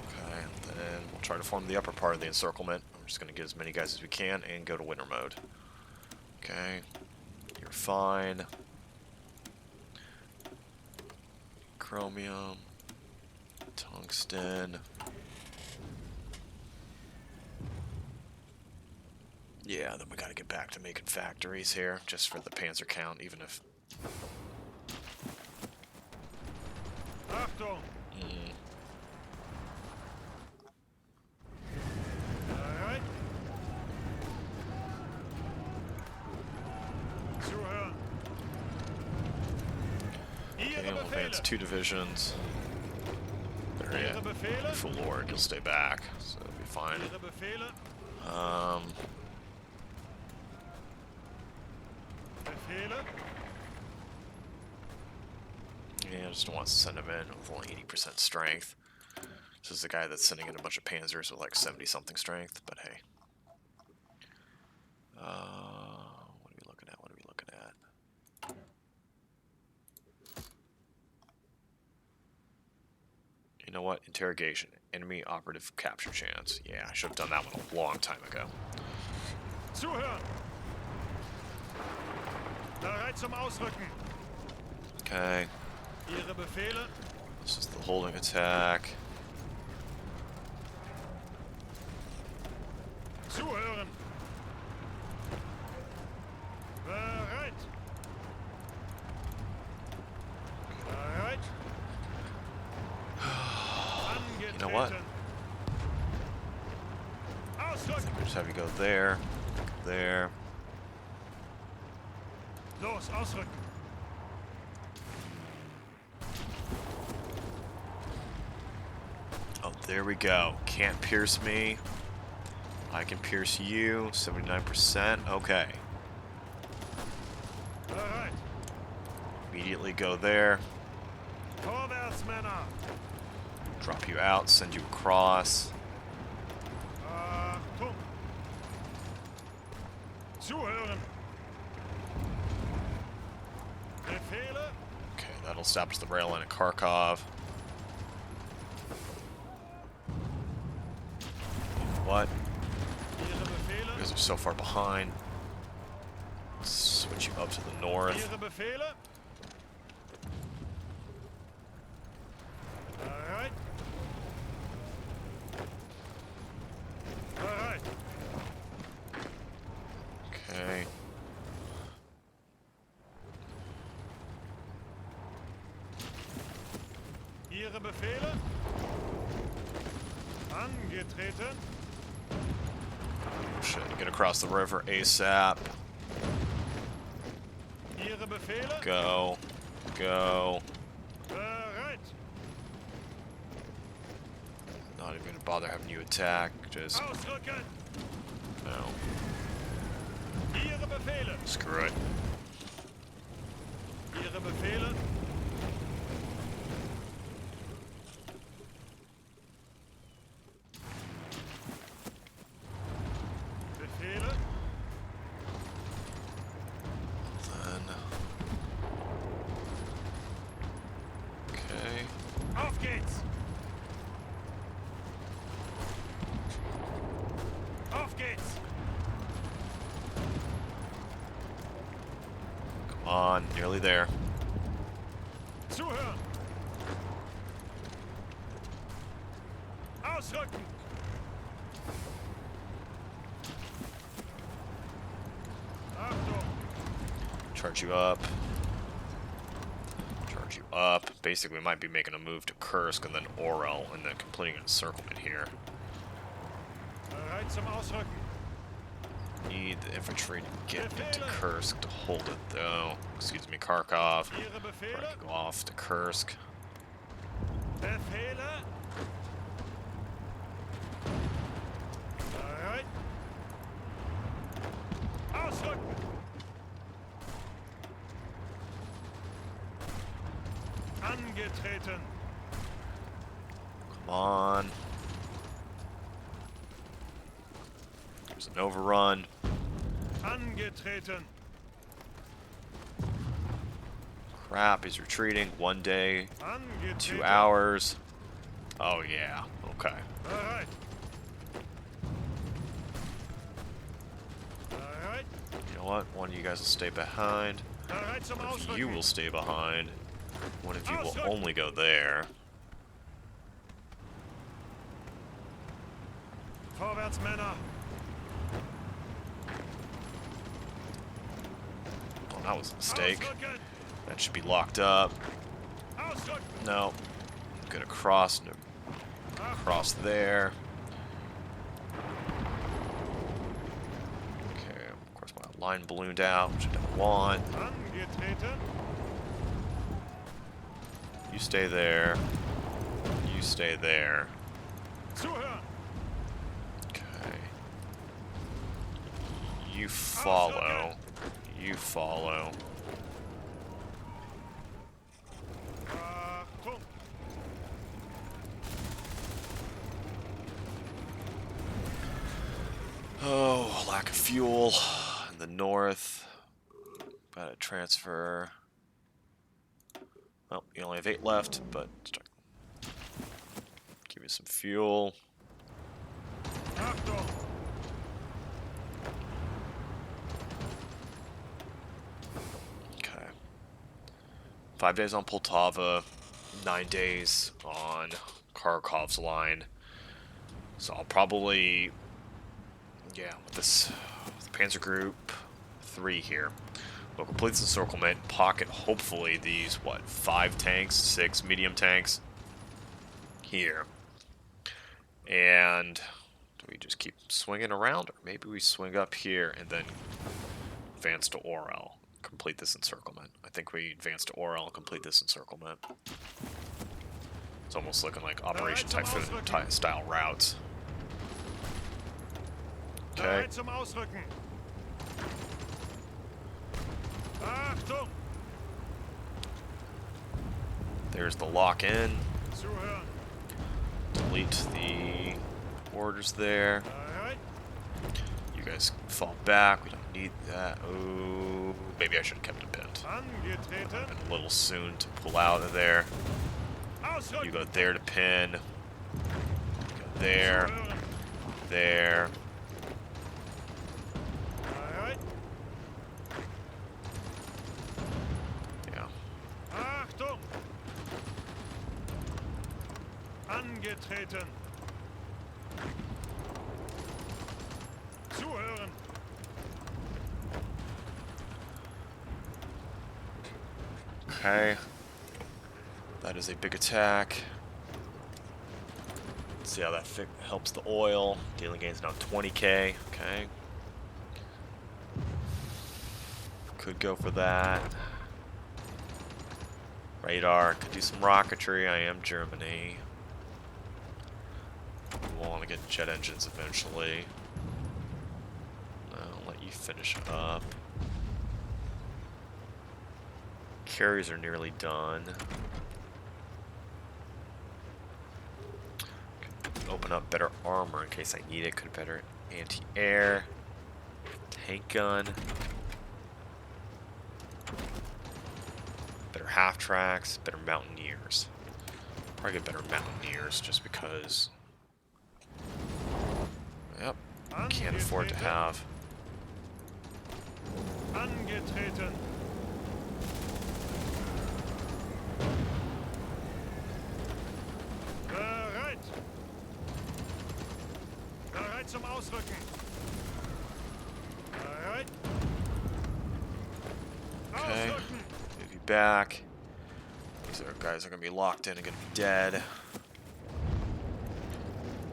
Speaker 1: Okay, then we'll try to form the upper part of the encirclement. I'm just going to get as many guys as we can and go to winter mode. Okay, you're fine. Chromium, tungsten. Yeah, then we got to get back to making factories here, just for the panzer count, even if...
Speaker 2: Achtung. Bereit. Zuhören.
Speaker 1: Okay,
Speaker 2: Ihre
Speaker 1: we'll advance
Speaker 2: Befehle.
Speaker 1: 2 divisions. There
Speaker 2: Ihre
Speaker 1: you
Speaker 2: Befehle.
Speaker 1: Full Lord, you'll stay back, so it'll be fine.
Speaker 2: Ihre Befehle. Befehle.
Speaker 1: Yeah, I just don't want to send him in with only 80% strength. This is the guy that's sending in a bunch of panzers with like 70-something strength, but hey. What are we looking at? What are we looking at? You know what? Interrogation. Enemy operative capture chance. Yeah, I should have done that one a long time ago.
Speaker 2: Zuhören. Bereit zum Ausrücken.
Speaker 1: Okay.
Speaker 2: Ihre Befehle.
Speaker 1: This is the holding attack.
Speaker 2: Zuhören. Bereit. Bereit.
Speaker 1: You know what?
Speaker 2: Ausrücken.
Speaker 1: We'll just have you go there. There.
Speaker 2: Los, ausrücken.
Speaker 1: Oh, there we go. Can't pierce me. I can pierce you. 79%. Okay.
Speaker 2: Bereit.
Speaker 1: Immediately go there.
Speaker 2: Vorwärts, Männer.
Speaker 1: Drop you out. Send you across.
Speaker 2: Achtung. Zuhören. Befehle.
Speaker 1: Okay, that'll establish the rail line at Kharkov. What?
Speaker 2: Ihre Befehle.
Speaker 1: You guys are so far behind. Let's switch you up to the north.
Speaker 2: Ihre Befehle. Bereit. Bereit.
Speaker 1: Okay.
Speaker 2: Ihre Befehle? Angetreten.
Speaker 1: Oh, shit, get across the river ASAP.
Speaker 2: Ihre Befehle?
Speaker 1: Go. Go.
Speaker 2: Bereit.
Speaker 1: Not even gonna bother having you attack. Just,
Speaker 2: Ausrücken.
Speaker 1: no.
Speaker 2: Ihre Befehle.
Speaker 1: Screw it.
Speaker 2: Ihre Befehle? Befehle?
Speaker 1: Then. Okay.
Speaker 2: Auf geht's! Auf geht's!
Speaker 1: Come on, nearly there.
Speaker 2: Zuhören! Ausrücken! Achtung!
Speaker 1: Charge you up. Charge you up. Basically, we might be making a move to Kursk and then Orel, and then completing an encirclement here.
Speaker 2: Bereit zum Ausrücken!
Speaker 1: Need the infantry to get into Kursk to hold it, though. Excuse me, Kharkov.
Speaker 2: Ihre
Speaker 1: Or I
Speaker 2: Befehle?
Speaker 1: can go off to Kursk.
Speaker 2: Befehle? Bereit? Ausrücken! Angetreten!
Speaker 1: Come on. There's an overrun.
Speaker 2: Angetreten!
Speaker 1: Crap, he's retreating. 1 day,
Speaker 2: Angetreten!
Speaker 1: 2 hours. Oh, yeah. Okay.
Speaker 2: Bereit! Bereit!
Speaker 1: You know what? One of you guys will stay behind.
Speaker 2: Bereit zum
Speaker 1: One of
Speaker 2: Ausrücken!
Speaker 1: you will stay behind. One of you will only go there.
Speaker 2: Vorwärts, Männer!
Speaker 1: Oh, that was a mistake.
Speaker 2: Ausrücken!
Speaker 1: That should be locked up.
Speaker 2: Ausrücken!
Speaker 1: No. Get across. No. Across there. Okay, of course my line ballooned out, which I don't want.
Speaker 2: Angetreten!
Speaker 1: You stay there. You stay there.
Speaker 2: Zuhören!
Speaker 1: Okay. You follow. You follow.
Speaker 2: Achtung!
Speaker 1: Oh, lack of fuel in the north. Gotta transfer. Well, you only have 8 left, but give you some fuel.
Speaker 2: Achtung!
Speaker 1: Okay. 5 days on Poltava, 9 days on Kharkov's line. So I'll probably, yeah, with this with Panzer Group 3 here, we'll complete this encirclement, pocket hopefully these, what, 5 tanks, 6 medium tanks here. And do we just keep swinging around, or maybe we swing up here and then advance to Orel, complete this encirclement. I think we advance to Orel and complete this encirclement. It's almost looking like Operation Typhoon style routes. Okay.
Speaker 2: Bereit zum Ausrücken! Achtung!
Speaker 1: There's the lock-in.
Speaker 2: Zuhören!
Speaker 1: Delete the orders there.
Speaker 2: Bereit?
Speaker 1: You guys fall back. We don't need that. Oh, maybe I should have kept it pinned.
Speaker 2: Angetreten!
Speaker 1: Been a little soon to pull out of there.
Speaker 2: Ausrücken!
Speaker 1: You go there to pin. Go there.
Speaker 2: Zuhören!
Speaker 1: There.
Speaker 2: Bereit?
Speaker 1: Yeah.
Speaker 2: Achtung! Angetreten! Zuhören!
Speaker 1: Okay. That is a big attack. Let's see how that helps the oil. Dealing gains now 20k. Okay. Could go for that. Radar. Could do some rocketry. I am Germany. We'll want to get jet engines eventually. I'll let you finish up. Carriers are nearly done. Open up better armor in case I need it. Could better anti-air. Tank gun. Better half tracks. Better mountaineers. Probably get better mountaineers just because. Yep. Can't afford to have.
Speaker 2: Angetreten. Bereit. Bereit zum Ausrücken. Bereit.
Speaker 1: Okay.
Speaker 2: Ausrücken.
Speaker 1: Move you back. These guys are going to be locked in and going to be dead.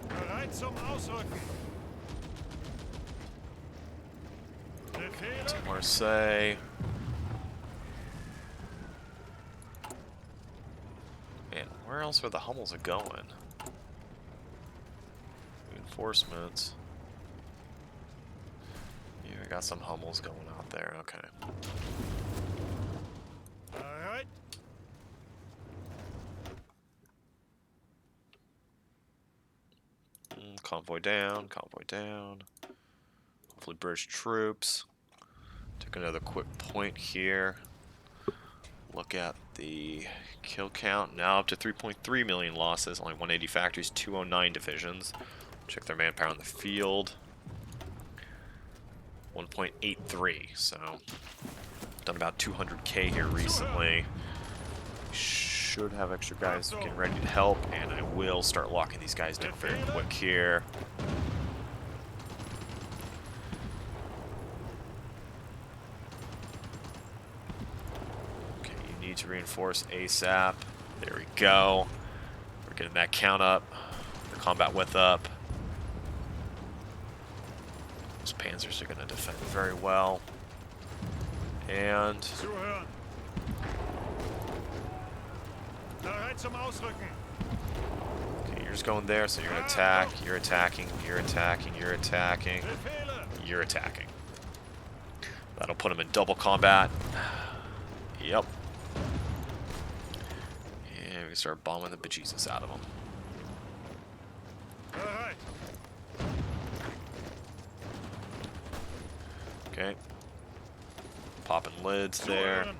Speaker 2: Bereit zum Ausrücken. Befehle.
Speaker 1: To Marseille. Man, where else are the Hummels going? Reinforcements. Yeah, I got some Hummels going out there. Okay.
Speaker 2: Bereit.
Speaker 1: Convoy down, convoy down. Hopefully British troops. Take another quick point here. Look at the kill count. Now up to 3.3 million losses. Only 180 factories, 209 divisions. Check their manpower on the field. 1.83. So, done about 200k here recently. Should have extra guys getting ready to help, and I will start locking these guys down very quick here. Okay, you need to reinforce ASAP. There we go. We're getting that count up, the combat width up. Those panzers are going to defend very well. And
Speaker 2: Zuhören. Bereit zum Ausrücken.
Speaker 1: okay, you're just going there, so you're gonna attack, you're attacking, you're attacking, you're attacking,
Speaker 2: Befehle.
Speaker 1: you're attacking. That'll put them in double combat. Yep. And we can start bombing the bejesus out of them.
Speaker 2: Bereit.
Speaker 1: Okay. Popping lids there.
Speaker 2: Zuhören.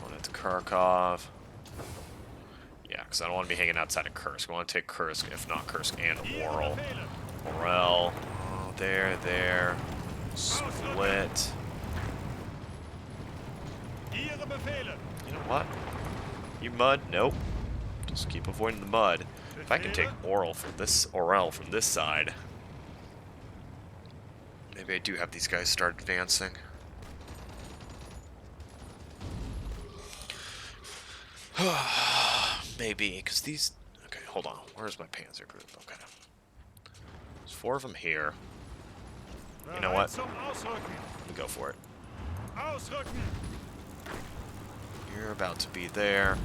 Speaker 1: Going into Kharkov. Yeah, because I don't want to be hanging outside of Kursk. I want to take Kursk, if not Kursk and
Speaker 2: Ihre
Speaker 1: Oral.
Speaker 2: Befehle.
Speaker 1: Morel. Oh, there. Split.
Speaker 2: Ihre Befehle.
Speaker 1: You know what? You mud? Nope. Just keep avoiding the mud. If I can take Orel from this side, maybe I do have these guys start advancing. Maybe, because these... Okay, hold on. Where's my Panzer group? Okay. There's 4 of them here. You know what?
Speaker 2: Bereit zum Ausrücken.
Speaker 1: Let me go for it.
Speaker 2: Ausrücken.
Speaker 1: You're about to be there.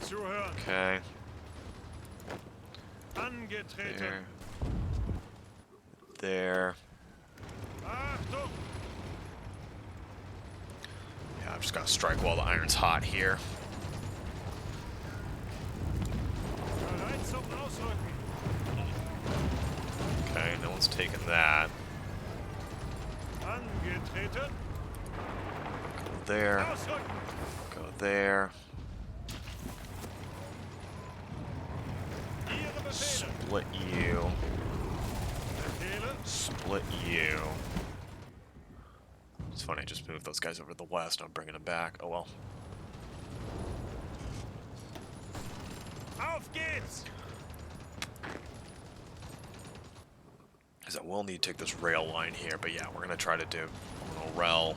Speaker 2: Zuhören.
Speaker 1: Okay.
Speaker 2: Angetreten.
Speaker 1: There.
Speaker 2: Achtung.
Speaker 1: Yeah, I've just got to strike while the iron's hot here.
Speaker 2: Bereit zum Ausrücken.
Speaker 1: Okay, no one's taking that.
Speaker 2: Angetreten.
Speaker 1: Go there.
Speaker 2: Ausrücken.
Speaker 1: Go there.
Speaker 2: Ihre Befehle.
Speaker 1: Split you.
Speaker 2: Befehle.
Speaker 1: Split you. It's funny, I just moved those guys over to the west. I'm bringing them back. Oh well.
Speaker 2: Auf geht's.
Speaker 1: Because I will need to take this rail line here, but yeah, we're going to try to do Orel,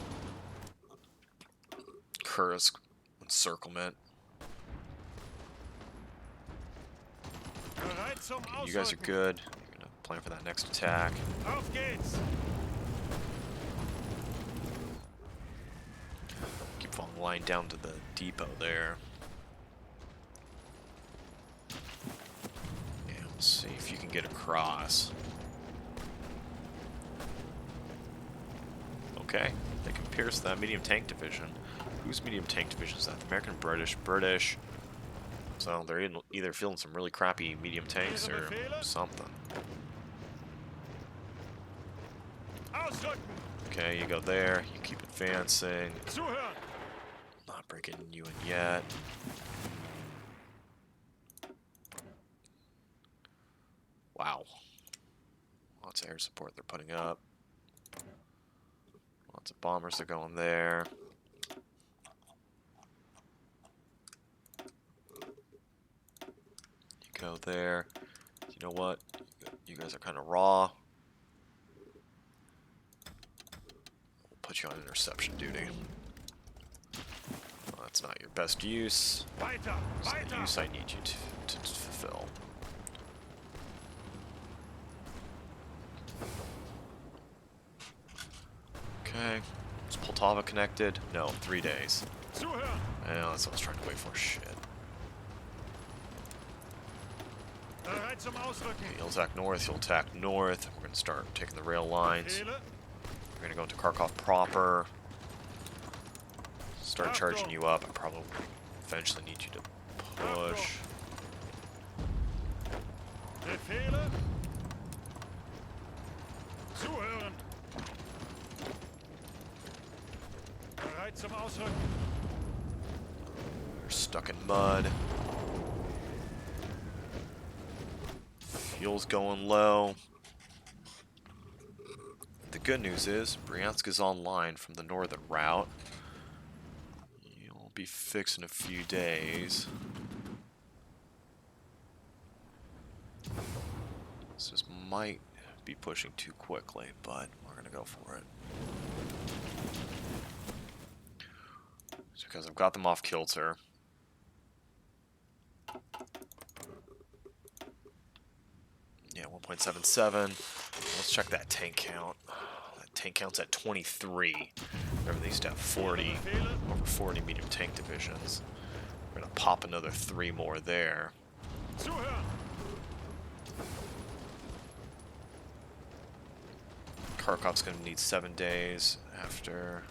Speaker 1: Kursk, encirclement.
Speaker 2: Bereit zum
Speaker 1: Okay, you guys are
Speaker 2: Ausrücken.
Speaker 1: good. You're gonna plan for that next attack.
Speaker 2: Auf geht's.
Speaker 1: Keep following the line down to the depot there. Yeah, we'll see if you can get across. Okay, they can pierce that medium tank division. Whose medium tank division is that? The American, British, British. So they're either feeling some really crappy medium tanks or something.
Speaker 2: Ausrücken.
Speaker 1: Okay, you go there. You keep advancing.
Speaker 2: Zuhören.
Speaker 1: Not breaking you in yet. Wow. Lots of air support they're putting up. Lots of bombers are going there. You go there. You know what? You guys are kind of raw. We'll put you on interception duty. Well, that's not your best use.
Speaker 2: Weiter.
Speaker 1: It's the
Speaker 2: Weiter.
Speaker 1: use I need you to fulfill. Okay. Is Poltava connected? No, 3 days.
Speaker 2: Zuhören.
Speaker 1: Yeah, that's what I was trying to wait for. Shit.
Speaker 2: Bereit zum Ausrücken.
Speaker 1: You'll attack north, you'll attack north. We're going to start taking the rail lines.
Speaker 2: Befehle.
Speaker 1: We're going to go into Kharkov proper. Start charging you up. I probably eventually need you to push.
Speaker 2: Befehle. Zuhören. Bereit zum Ausrücken.
Speaker 1: They're stuck in mud. Fuel's going low. The good news is Bryansk is online from the northern route. You'll be fixed in a few days. This might be pushing too quickly, but we're gonna go for it. It's because I've got them off kilter. Yeah, 1.77. Let's check that tank count. That tank count's at 23. Remember, they used to have 40, over 40 medium tank divisions. We're gonna pop another 3 more there.
Speaker 2: Zuhören.
Speaker 1: Kharkov's gonna need 7 days after.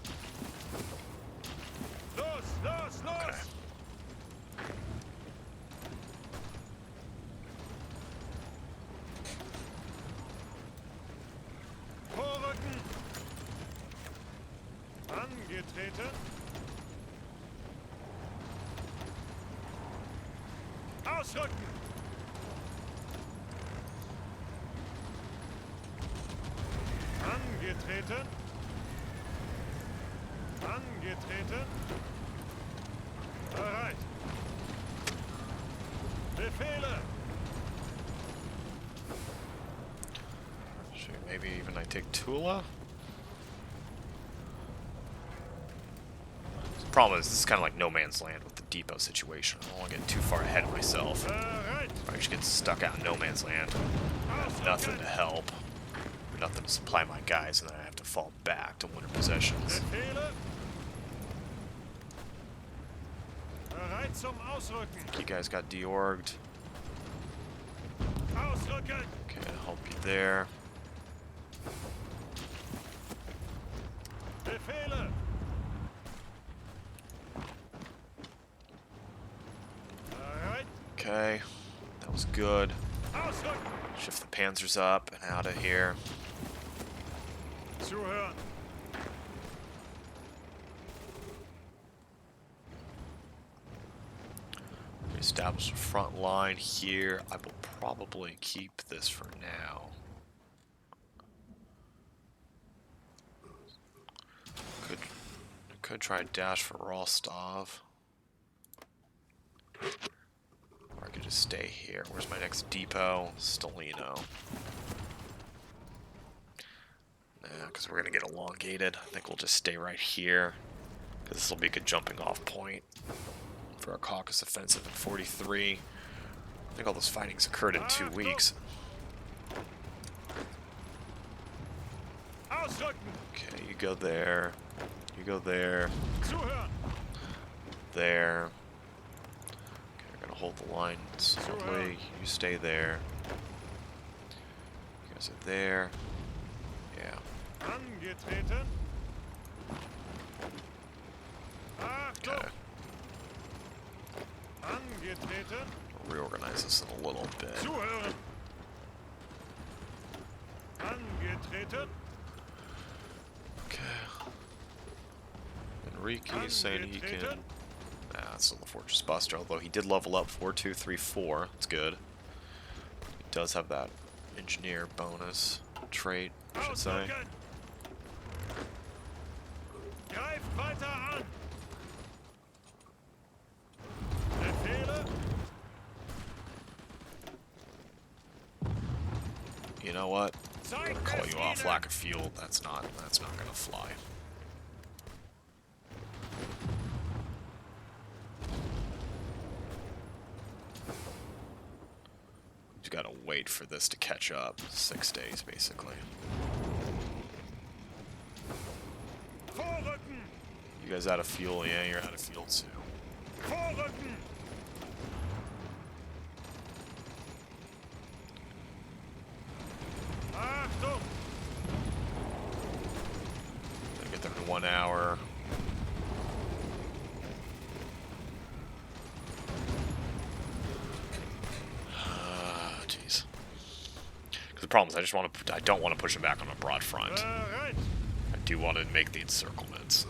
Speaker 2: Los, los, los.
Speaker 1: Okay.
Speaker 2: Vorrücken. Angetreten. Ausrücken. Angetreten. Angetreten. Bereit. Befehle.
Speaker 1: Shoot, maybe even I take Tula? The problem is, this is kind of like no man's land with the depot situation. I don't want to get too far ahead of myself.
Speaker 2: Bereit.
Speaker 1: I just get stuck out in no man's land. I have nothing to help. Nothing to supply my guys, and then I have to fall back to winter possessions.
Speaker 2: Befehle. Bereit zum Ausrücken.
Speaker 1: You guys got deorged.
Speaker 2: Ausrücken.
Speaker 1: Okay, I'll help you there.
Speaker 2: Befehle. Bereit.
Speaker 1: Okay, that was good.
Speaker 2: Ausrücken.
Speaker 1: Shift the panzers up and out of here.
Speaker 2: Zuhören.
Speaker 1: Establish a front line here. I will probably keep this for now. Could try a dash for Rostov. Or I could just stay here. Where's my next depot? Stolino. Nah, because we're going to get elongated. I think we'll just stay right here. Because this will be a good jumping off point for our Caucasus offensive in 43. I think all those fightings occurred in 2 weeks.
Speaker 2: Ausrücken!
Speaker 1: Okay, you go there. You go there.
Speaker 2: Zuhören!
Speaker 1: There. Okay, we're gonna hold the line solidly. You stay there. You guys are there. Yeah.
Speaker 2: Angetreten! Achtung!
Speaker 1: Okay.
Speaker 2: Angetreten!
Speaker 1: We'll reorganize this in a little bit.
Speaker 2: Zuhören! Angetreten!
Speaker 1: Okay. Enrique's saying he can. Nah, it's still the Fortress Buster, although he did level up 4, 2, 3, 4. That's good. He does have that engineer bonus trait, I should say.
Speaker 2: Ausrücken! Greift weiter an! Befehle!
Speaker 1: You know what? I'm gonna
Speaker 2: Zeigt
Speaker 1: call
Speaker 2: es
Speaker 1: you off
Speaker 2: ihnen!
Speaker 1: lack of fuel. That's not gonna fly. You gotta wait for this to catch up. 6 days, basically.
Speaker 2: Vorrücken!
Speaker 1: You guys out of fuel? Yeah, you're out of fuel too.
Speaker 2: Vorrücken! Achtung!
Speaker 1: Gonna get there in 1 hour. Jeez. Because the problem is, I don't want to push him back on a broad front.
Speaker 2: Bereit!
Speaker 1: I do want to make the encirclements.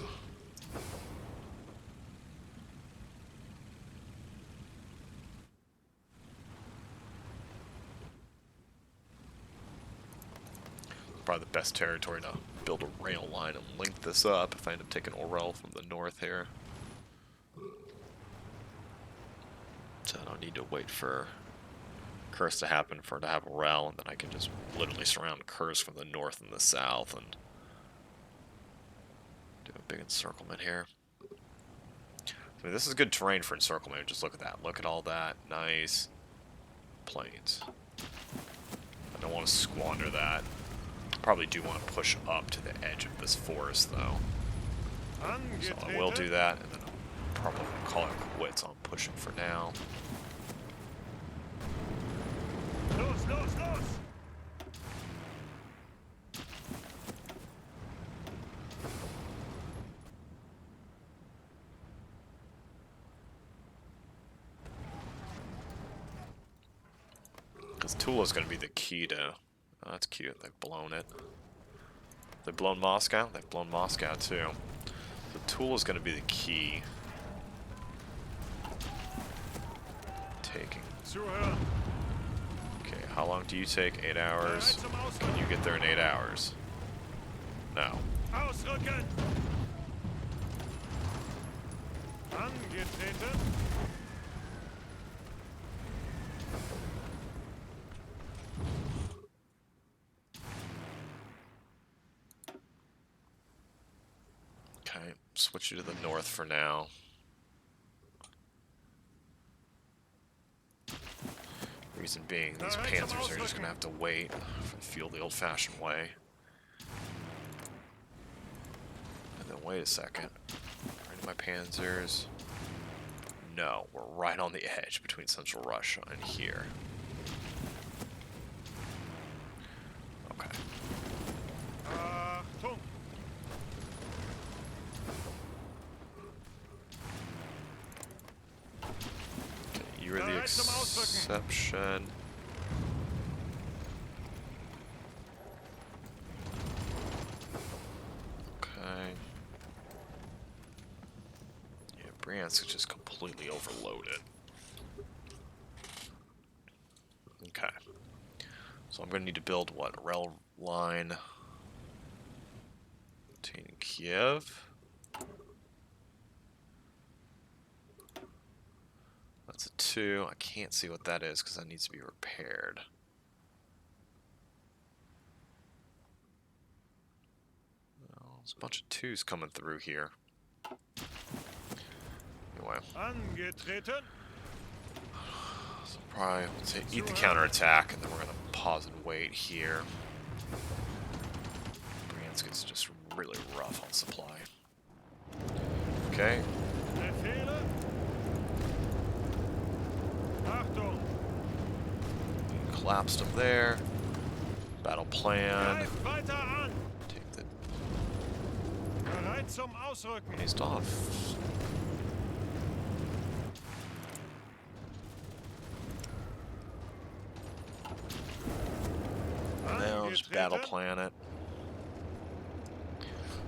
Speaker 1: Probably the best territory to build a rail line and link this up if I end up taking Orel from the north here. So I don't need to wait for Kursk to happen for it to have a rail, and then I can just literally surround Kursk from the north and the south and do a big encirclement here. I mean, this is good terrain for encirclement. Just look at that. Look at all that. Nice plains. I don't want to squander that. Probably do want to push up to the edge of this forest, though. So I will do that, and then I'll probably call it quits on pushing for now.
Speaker 2: Los, los, los!
Speaker 1: Because Tula's going to be the key to... Oh, that's cute. They've blown it. They've blown Moscow? They've blown Moscow, too. So Tula's going to be the key. Taking.
Speaker 2: Zuhören!
Speaker 1: Okay, how long do you take? 8 hours.
Speaker 2: Bereit zum
Speaker 1: Can you
Speaker 2: Ausrücken!
Speaker 1: get there in 8 hours? No.
Speaker 2: Ausrücken! Angetreten!
Speaker 1: Okay, switch you to the north for now. Reason being, these panzers are just going to have to wait for the fuel the old-fashioned way. And then wait a second. Right to my panzers. No, we're right on the edge between Central Russia and here. Okay.
Speaker 2: Achtung!
Speaker 1: You're the
Speaker 2: Bereit zum Ausrücken.
Speaker 1: exception. Okay. Yeah, Bryansk is just completely overloaded. Okay. So I'm gonna need to build what? A rail line between Kiev. That's a 2. I can't see what that is because that needs to be repaired. Well, there's a bunch of 2s coming through here. Anyway.
Speaker 2: Angetreten!
Speaker 1: So probably let's eat the counterattack, and then we're gonna pause and wait here. Bryansk is just really rough on supply. Okay.
Speaker 2: Befehle. Achtung.
Speaker 1: Collapsed him there. Battle plan.
Speaker 2: Greif weiter an.
Speaker 1: Take the
Speaker 2: Bereit zum Ausrücken.
Speaker 1: east off. Now just battle plan it.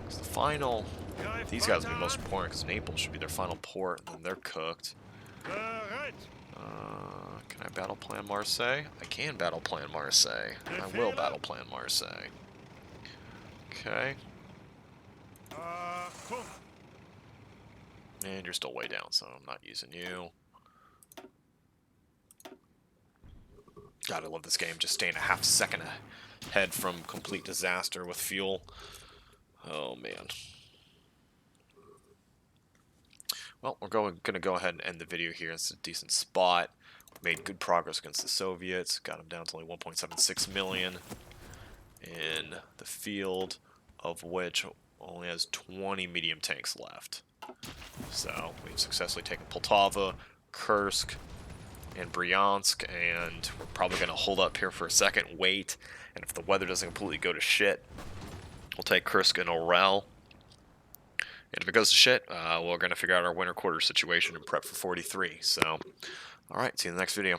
Speaker 1: It's the final.
Speaker 2: Greif
Speaker 1: These guys
Speaker 2: weiter
Speaker 1: will be most
Speaker 2: an.
Speaker 1: important because Naples should be their final port, and then they're cooked.
Speaker 2: Bereit.
Speaker 1: Can I battle plan Marseille? I can battle plan Marseille. I will battle plan Marseille. Okay.
Speaker 2: Achtung.
Speaker 1: And you're still way down, so I'm not using you. God, I love this game. Just staying a half second ahead from complete disaster with fuel. Oh, man. Well, we're going to go ahead and end the video here. It's a decent spot. We made good progress against the Soviets. Got them down to only 1.76 million in the field, of which only has 20 medium tanks left. So we've successfully taken Poltava, Kursk, and Bryansk, and we're probably going to hold up here for a second, wait, and if the weather doesn't completely go to shit, we'll take Kursk and Orel. And if it goes to shit, we're going to figure out our winter quarter situation and prep for 43. So, alright, see you in the next video.